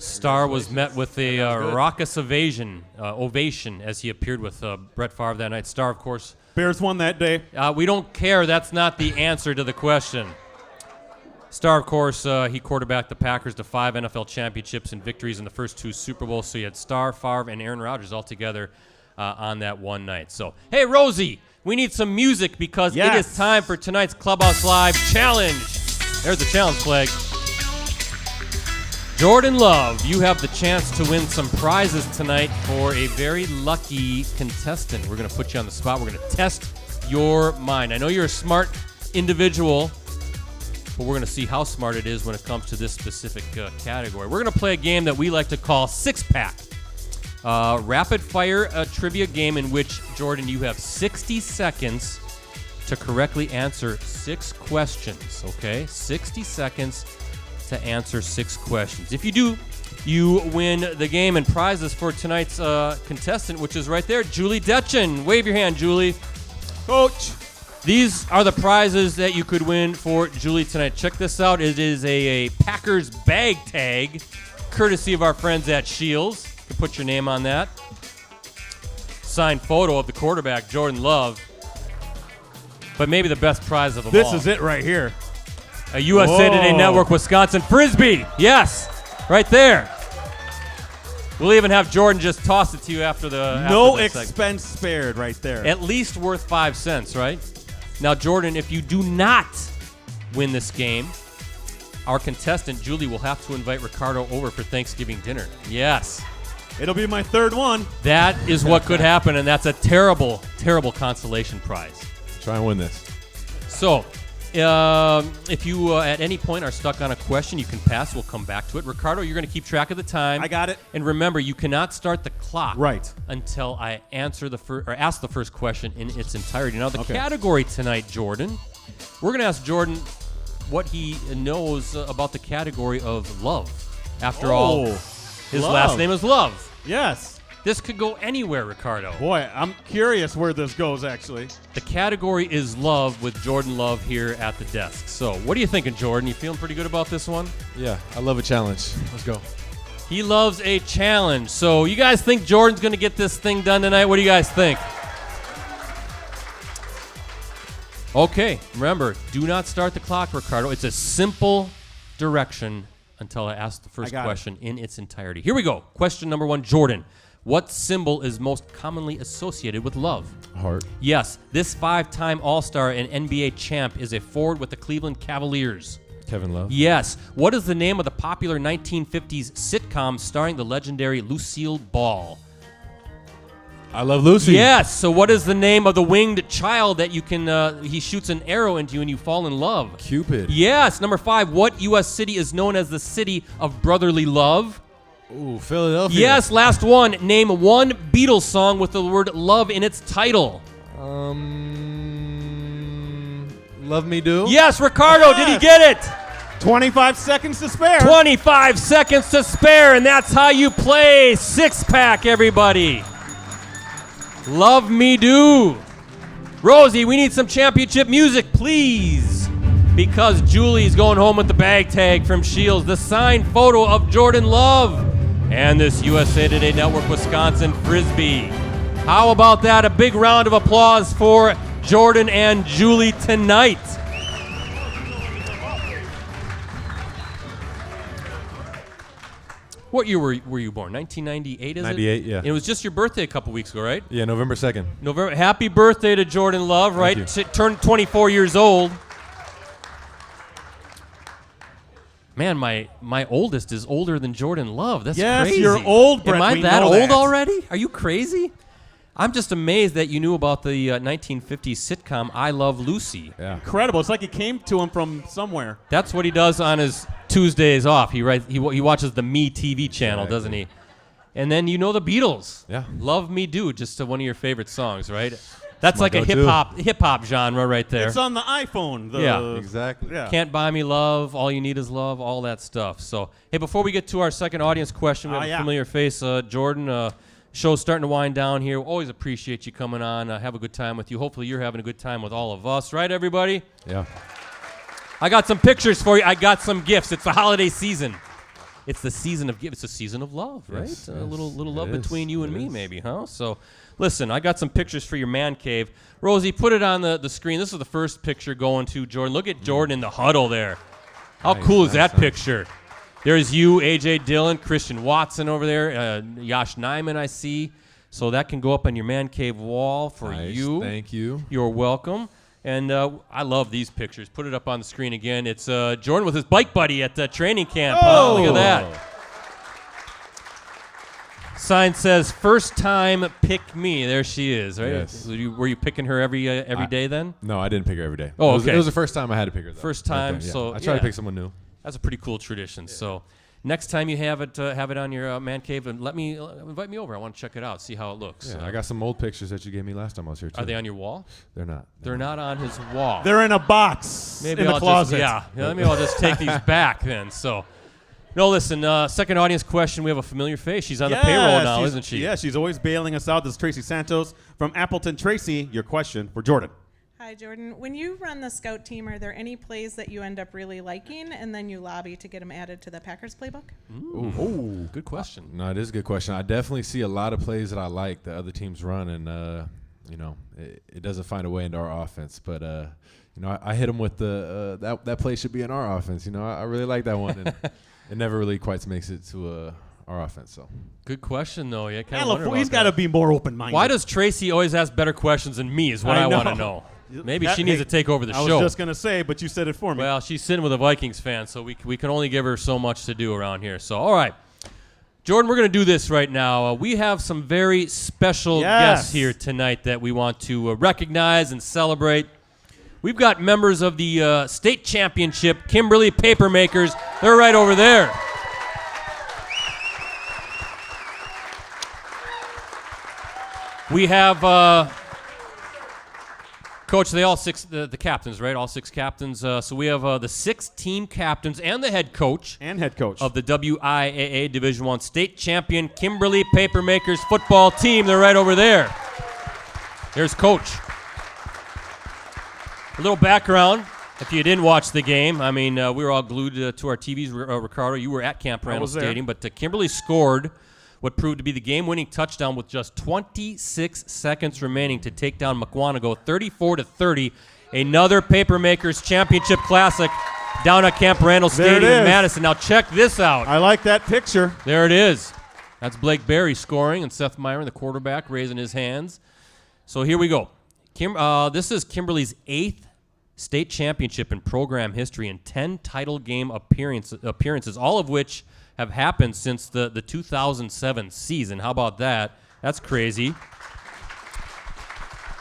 Starr was met with a raucous ovation as he appeared with Brett Favre that night. Starr, of course. Bears won that day. We don't care. That's not the answer to the question. Starr, of course, he quarterbacked the Packers to 5 NFL championships and victories in the first 2 Super Bowls. So you had Starr, Favre, and Aaron Rodgers all together on that one night. So, hey, Rosie, we need some music because it is time for tonight's Clubhouse Live Challenge. There's the challenge flag. Jordan Love, you have the chance to win some prizes tonight for a very lucky contestant. We're going to put you on the spot. We're going to test your mind. I know you're a smart individual, but we're going to see how smart it is when it comes to this specific category. We're going to play a game that we like to call Six Pack. Rapid fire trivia game in which, Jordan, you have 60 seconds to correctly answer 6 questions, okay? 60 seconds to answer 6 questions. If you do, you win the game and prizes for tonight's contestant, which is right there, Julie Detchen. Wave your hand, Julie. Coach. These are the prizes that you could win for Julie tonight. Check this out. It is a Packers bag tag, courtesy of our friends at Shields. You can put your name on that. Signed photo of the quarterback, Jordan Love. But maybe the best prize of them all. This is it right here. A USA Today Network Wisconsin Frisbee. Yes, right there. We'll even have Jordan just toss it to you after the No after expense spared right there. At least worth 5 cents, right? Now, Jordan, if you do not win this game, our contestant, Julie, will have to invite Ricardo over for Thanksgiving dinner. Yes. It'll be my 3rd one. That is what could happen, and that's a terrible, terrible consolation prize. Try and win this. So, if you at any point are stuck on a question, you can pass. We'll come back to it. Ricardo, you're going to keep track of the time. I got it. And remember, you cannot start the clock until I answer ask the first question in its entirety. Now, the category tonight, Jordan, we're going to ask Jordan what he knows about the category of love. After all, his last name is Love. Yes. This could go anywhere, Ricardo. Boy, I'm curious where this goes, actually. The category is love with Jordan Love here at the desk. So, what are you thinking, Jordan? You feeling pretty good about this one? Yeah, I love a challenge. Let's go. He loves a challenge. So, you guys think Jordan's going to get this thing done tonight? What do you guys think? Okay, remember, do not start the clock, Ricardo. It's a simple direction until I ask the first question in its entirety. Here we go. Question number 1, Jordan. What symbol is most commonly associated with love? Heart. Yes, this 5-time All-Star and NBA champ is a forward with the Cleveland Cavaliers. Kevin Love. Yes. What is the name of the popular 1950s sitcom starring the legendary Lucille Ball? I Love Lucy. Yes. So what is the name of the winged child that you can, he shoots an arrow into you and you fall in love? Cupid. Yes. Number 5, what U.S. city is known as the city of brotherly love? Ooh, Philadelphia. Yes, last one. Name one Beatles song with the word love in its title. Love Me Do? Yes, Ricardo, did he get it? 25 seconds to spare. 25 seconds to spare, and that's how you play Six Pack, everybody. Love Me Do. Rosie, we need some championship music, please. Because Julie's going home with the bag tag from Shields, the signed photo of Jordan Love, and this USA Today Network Wisconsin Frisbee. How about that? A big round of applause for Jordan and Julie tonight. What year were you born? 1998, is 98, it? yeah. And it was just your birthday a couple weeks ago, right? Yeah, November 2nd. November. Happy birthday to Jordan Love, right? Turned 24 years old. Man, my oldest is older than Jordan Love. That's crazy. Yes, you're old, Brett. Am I we that know old that. already? Are you crazy? I'm just amazed that you knew about the 1950s sitcom I Love Lucy. Yeah. Incredible. It's like it came to him from somewhere. That's what he does on his Tuesdays off. He watches the Me TV channel, doesn't he? And then you know the Beatles. Yeah. Love Me Do, just one of your favorite songs, right? That's like a go-to. hip hop genre right there. It's on the iPhone. Yeah. Exactly. Yeah. Can't Buy Me Love, All You Need Is Love, all that stuff. So, hey, before we get to our second audience question, we have a familiar face, Jordan. Show's starting to wind down here. Always appreciate you coming on. Have a good time with you. Hopefully you're having a good time with all of us. Right, everybody? Yeah. I got some pictures for you. I got some gifts. It's the holiday season. It's the season of gifts. It's a season of love, right? Yes, A yes. little love It between is. you and It me, is. maybe, huh? So, listen, I got some pictures for your man cave. Rosie, put it on the screen. This is the first picture going to Jordan. Look at Jordan in the huddle there. How Nice, cool is nice, that nice. picture? There's you, A.J. Dillon, Christian Watson over there, Yash Nyman I see. So that can go up on your man cave wall for Nice. you. Thank you. You're welcome. And I love these pictures. Put it up on the screen again. It's Jordan with his bike buddy at training camp. Oh! Look at that. Sign says, first time pick me. There she is, right? Yes. Were you picking her every day then? No, I didn't pick her every day. Oh, okay. okay. It was the first time I had to pick her. Though. First time, Right there, yeah. so I try yeah. to pick someone new. That's a pretty cool tradition. Yeah. So next time you have it on your man cave, and invite me over. I want to check it out, see how it looks. Yeah, I got some old pictures that you gave me last time I was here too. Are they on your wall? They're not. They're not on his wall. They're in a box Maybe in the I'll closet. Maybe I'll just take these back then. So, no, listen. Second audience question. We have a familiar face. She's on the payroll now, isn't she? Yeah, she's always bailing us out. This is Tracy Santos from Appleton. Tracy, your question for Jordan. Hi, Jordan. When you run the scout team, are there any plays that you end up really liking and then you lobby to get them added to the Packers playbook? Ooh, good question. No, it is a good question. I definitely see a lot of plays that I like that other teams run, and it doesn't find a way into our offense. But I hit them with the that play should be in our offense. I really like that one, and it never really quite makes it to our offense. So Good question, though. Yeah, He's got to be more open-minded. Why does Tracy always ask better questions than me? Is what I want to know. Maybe she needs to take over the show. I was just gonna say, but you said it for me. Well, she's sitting with a Vikings fan, so we can only give her so much to do around here. So, all right. Jordan, we're going to do this right now. We have some very special guests here tonight that we want to recognize and celebrate. We've got members of the state championship Kimberly Papermakers. They're right over there. We have Coach, they all six, the captains, right? All six captains. So we have the 6 team captains and the head coach. Of the WIAA Division I state champion Kimberly Papermakers football team. They're right over there. There's Coach. A little background, if you didn't watch the game. I mean, we were all glued to our TVs. Ricardo, you were at Camp Randall Stadium. But Kimberly scored what proved to be the game-winning touchdown with just 26 seconds remaining to take down Mukwonago 34-30. Another Papermakers Championship Classic down at Camp Randall Stadium in Madison. Now check this out. I like that picture. There it is. That's Blake Berry scoring, and Seth Myron, the quarterback, raising his hands. So here we go. This is Kimberly's 8th state championship in program history and 10 title game appearances, all of which have happened since the 2007 season. How about that? That's crazy.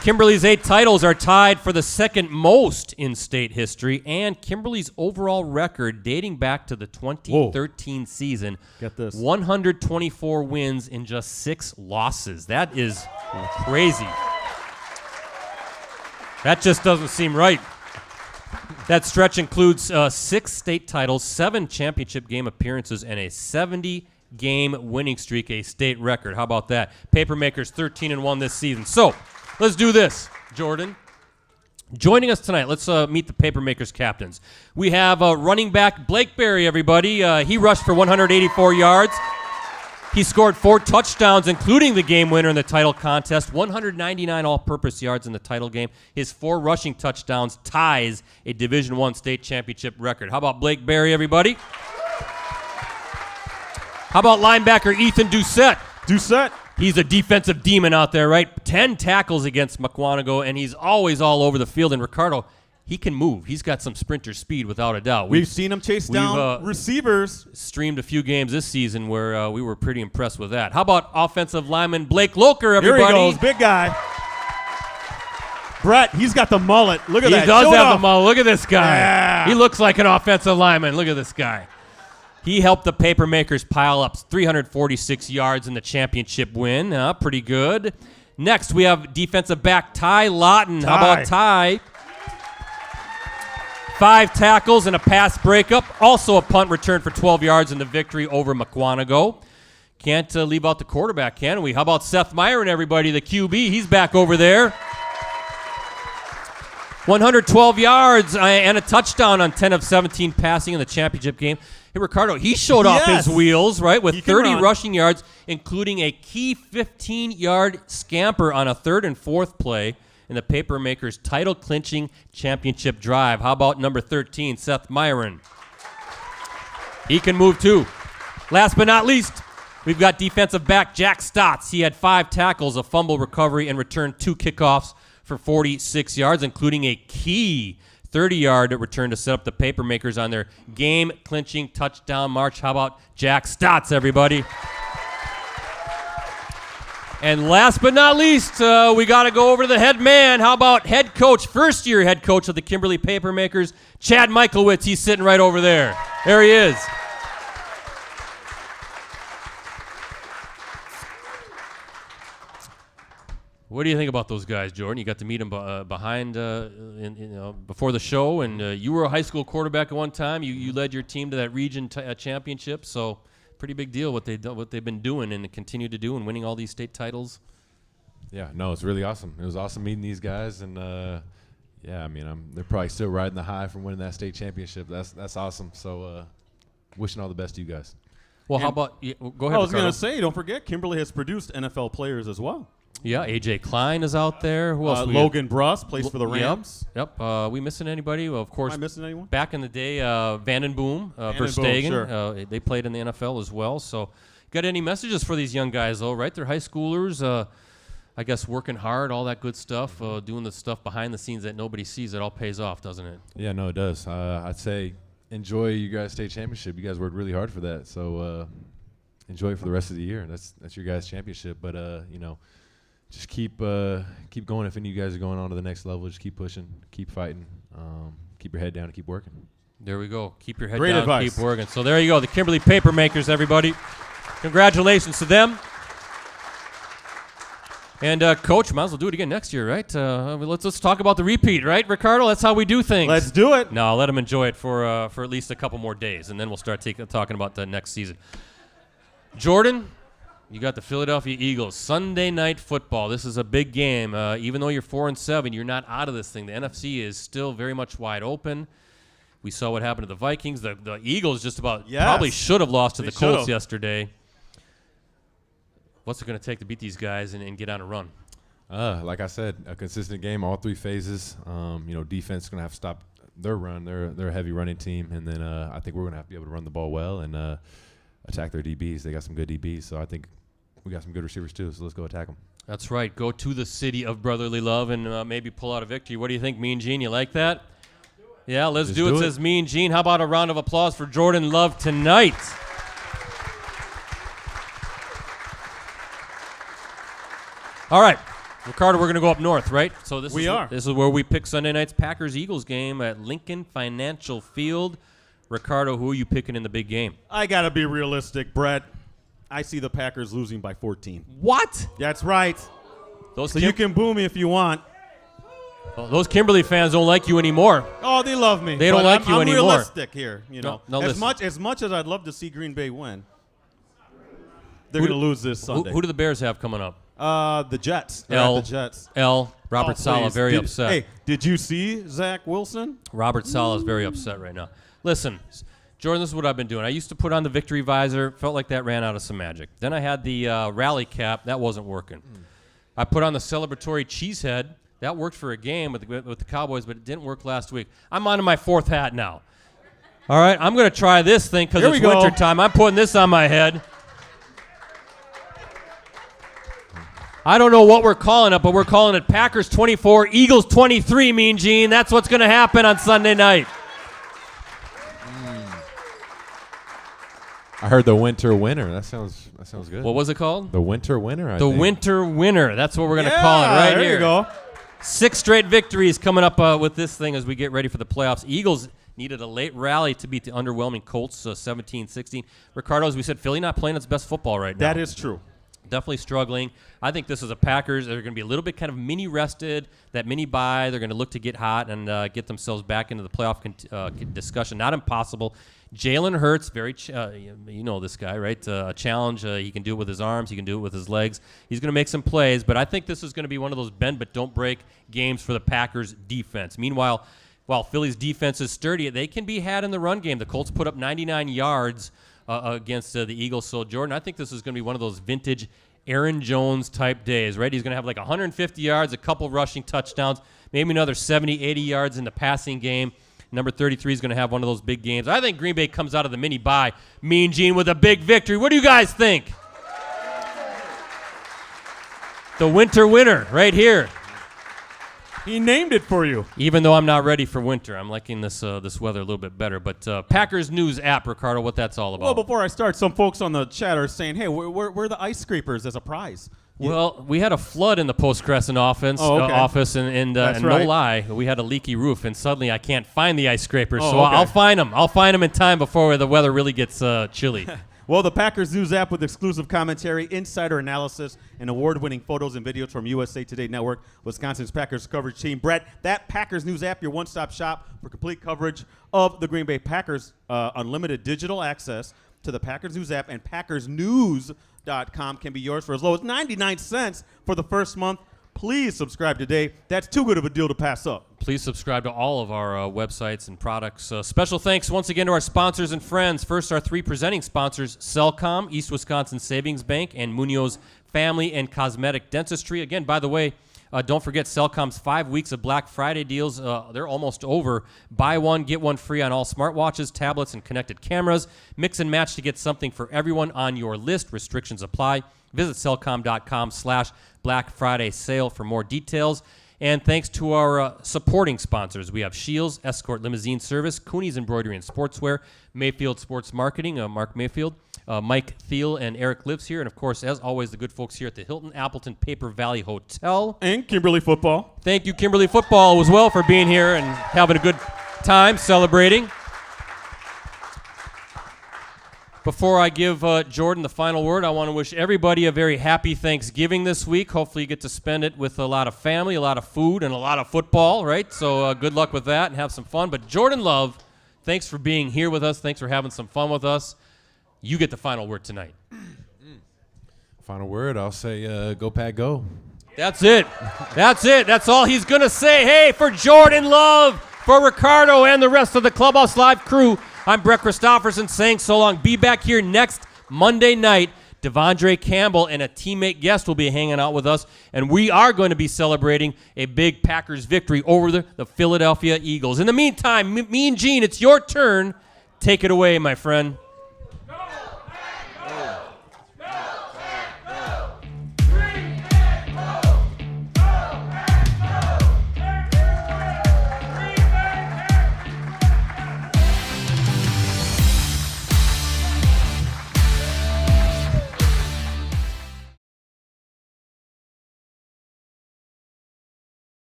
Kimberly's 8 titles are tied for the second most in state history, and Kimberly's overall record dating back to the 2013 season. Get this. 124 wins in just 6 losses. That is crazy. That just doesn't seem right. That stretch includes 6 state titles, 7 championship game appearances, and a 70-game winning streak, a state record. How about that? Papermakers 13-1 this season. So let's do this, Jordan. Joining us tonight, let's meet the Papermakers captains. We have running back Blake Berry, everybody. He rushed for 184 yards. He scored 4 touchdowns, including the game winner in the title contest, 199 all-purpose yards in the title game. His 4 rushing touchdowns ties a Division I state championship record. How about Blake Berry, everybody? How about linebacker Ethan Doucette? He's a defensive demon out there, right? 10 tackles against Mukwonago, and he's always all over the field. And Ricardo, he can move. He's got some sprinter speed, without a doubt. We've seen him chase down receivers. Streamed a few games this season where we were pretty impressed with that. How about offensive lineman Blake Loker, everybody? Here he goes, big guy. Brett, he's got the mullet. Look at that. He does have the mullet. Look at this guy. Yeah. He looks like an offensive lineman. Look at this guy. He helped the Papermakers pile up 346 yards in the championship win. Pretty good. Next, we have defensive back Ty Lawton. How about Ty? 5 tackles and a pass breakup. Also a punt return for 12 yards in the victory over Mukwonago. Can't leave out the quarterback, can we? How about Seth Myron, everybody, the QB? He's back over there. 112 yards and a touchdown on 10 of 17 passing in the championship game. Hey, Ricardo, he showed off his wheels, right, with 30 rushing yards, including a key 15-yard scamper on a 3rd and 4th play in the Papermakers title-clinching championship drive. How about number 13, Seth Myron? He can move too. Last but not least, We've got defensive back Jack Stotts. He had 5 tackles, a fumble recovery, and returned 2 kickoffs for 46 yards, including a key 30-yard return to set up the Papermakers on their game-clinching touchdown march. How about Jack Stotts, everybody? And last but not least, we got to go over to the head man. How about head coach, first-year head coach of the Kimberly Papermakers, Chad Michaelwitz. He's sitting right over there. There he is. What do you think about those guys, Jordan? You got to meet them before the show, and you were a high school quarterback at one time. You led your team to that region championship, so pretty big deal what they've been doing and continue to do and winning all these state titles. Yeah, no, it's really awesome. It was awesome meeting these guys, and they're probably still riding the high from winning that state championship. That's awesome. So, wishing all the best to you guys. Well, how about go ahead? I was going Ricardo. to say, don't forget, Kimberly has produced NFL players as well. Yeah, AJ Klein is out there. Who else? Logan Bruss plays for the Rams. Yep. We missing anybody? Well, of course. Am I missing anyone? Back in the day, Vandenboom, Verstegen, sure. they played in the NFL as well. So, got any messages for these young guys, though, right? They're high schoolers, I guess working hard, all that good stuff, doing the stuff behind the scenes that nobody sees. It all pays off, doesn't it? Yeah, no, it does. I'd say enjoy you guys' state championship. You guys worked really hard for that. So, enjoy it for the rest of the year. That's your guys' championship. But, just keep going. If any of you guys are going on to the next level, just keep pushing, keep fighting, keep your head down and keep working. There we go. Keep your head Great down, advice. keep working. So there you go, the Kimberly Papermakers, everybody. Congratulations to them. And Coach, might as well do it again next year, right? Let's talk about the repeat, right, Ricardo? That's how we do things. Let's do it. No, let them enjoy it for at least a couple more days, and then we'll start talking about the next season. Jordan, you got the Philadelphia Eagles. Sunday night football. This is a big game. Even though you're 4-7, you're not out of this thing. The NFC is still very much wide open. We saw what happened to the Vikings. The Eagles just about probably should have lost to the Colts yesterday. What's it going to take to beat these guys and get on a run? Like I said, a consistent game, all 3 phases. Defense is going to have to stop their run. They're a heavy running team, and then I think we're going to have to be able to run the ball well and attack their DBs. They got some good DBs, so I think we got some good receivers too, so let's go attack them. That's right. Go to the city of brotherly love and maybe pull out a victory. What do you think, Mean Gene? You like that? Yeah, let's do it, says Mean Gene. How about a round of applause for Jordan Love tonight? All right. Ricardo, we're going to go up north, right? So this is where we pick Sunday night's Packers-Eagles game at Lincoln Financial Field. Ricardo, who are you picking in the big game? I got to be realistic, Brett. I see the Packers losing by 14. What? That's right. You can boo me if you want. Well, those Kimberly fans don't like you anymore. Oh, they love me. They don't like you anymore. I'm realistic here. No, as much as I'd love to see Green Bay win, they're going to lose this Sunday. Who do the Bears have coming up? The Jets. The Jets. Robert Saleh very upset. Hey, did you see Zach Wilson? Robert Saleh is very upset right now. Listen, Jordan, this is what I've been doing. I used to put on the victory visor. Felt like that ran out of some magic. Then I had the rally cap. That wasn't working. I put on the celebratory cheese head. That worked for a game with the Cowboys, but it didn't work last week. I'm on to my 4th hat now. All right, I'm going to try this thing because it's winter time. I'm putting this on my head. I don't know what we're calling it, but we're calling it Packers 24, Eagles 23, Mean Gene. That's what's going to happen on Sunday night. I heard the winter winner. That sounds good. What was it called? The winter winner. I think. Winter winner. That's what we're going to call it right here. There you go. 6 straight victories coming up with this thing as we get ready for the playoffs. Eagles needed a late rally to beat the underwhelming Colts 17-16. Ricardo, as we said, Philly not playing its best football right now. That is true. Definitely struggling. I think this is a Packers. They're going to be a little bit kind of mini rested, that mini bye. They're going to look to get hot and get themselves back into the playoff discussion. Not impossible. Jalen Hurts, you know this guy, right? A challenge. He can do it with his arms. He can do it with his legs. He's going to make some plays, but I think this is going to be one of those bend but don't break games for the Packers defense. Meanwhile, while Philly's defense is sturdy, they can be had in the run game. The Colts put up 99 yards against the Eagles. So, Jordan, I think this is going to be one of those vintage Aaron Jones type days, right? He's going to have like 150 yards, a couple rushing touchdowns, maybe another 70, 80 yards in the passing game. Number 33 is going to have one of those big games. I think Green Bay comes out of the mini bye, Mean Gene, with a big victory. What do you guys think? The winter winner right here. He named it for you. Even though I'm not ready for winter, I'm liking this this weather a little bit better. But Packers News app, Ricardo, what that's all about. Well, before I start, some folks on the chat are saying, hey, we're the ice scrapers as a prize. Well, we had a flood in the Post Crescent office, and That's no right. lie, we had a leaky roof, and suddenly I can't find the ice scrapers, Oh, so okay. I'll find them. I'll find them in time before the weather really gets chilly. Well, the Packers News app with exclusive commentary, insider analysis, and award-winning photos and videos from USA Today Network, Wisconsin's Packers coverage team. Brett, that Packers News app, your one-stop shop for complete coverage of the Green Bay Packers, unlimited digital access to the Packers News app, and PackersNews.com can be yours for as low as 99 cents for the first month. Please subscribe today. That's too good of a deal to pass up. Please subscribe to all of our websites and products. Special thanks once again to our sponsors and friends. First, our three presenting sponsors, Cellcom, East Wisconsin Savings Bank, and Munoz Family and Cosmetic Dentistry. Again, by the way, don't forget Cellcom's 5 weeks of Black Friday deals. They're almost over. Buy one, get one free on all smartwatches, tablets, and connected cameras. Mix and match to get something for everyone on your list. Restrictions apply. Visit cellcom.com/Black Friday sale for more details. And thanks to our supporting sponsors, we have Shields, Escort Limousine Service, Cooney's Embroidery and Sportswear, Mayfield Sports Marketing, Mark Mayfield, Mike Thiel and Eric lives here, and of course, as always, the good folks here at the Hilton Appleton Paper Valley Hotel. And Kimberly Football. Thank you, Kimberly Football, as well, for being here and having a good time celebrating. Before I give Jordan the final word, I want to wish everybody a very happy Thanksgiving this week. Hopefully you get to spend it with a lot of family, a lot of food, and a lot of football, right? So good luck with that and have some fun. But Jordan Love, thanks for being here with us. Thanks for having some fun with us. You get the final word tonight. Final word, I'll say go Pack Go. That's it. That's it. That's all he's going to say. Hey, for Jordan Love, for Ricardo, and the rest of the Clubhouse Live crew, I'm Brett Christopherson saying so long. Be back here next Monday night. Devondre Campbell and a teammate guest will be hanging out with us, and we are going to be celebrating a big Packers victory over the Philadelphia Eagles. In the meantime, me and Gene, it's your turn. Take it away, my friend.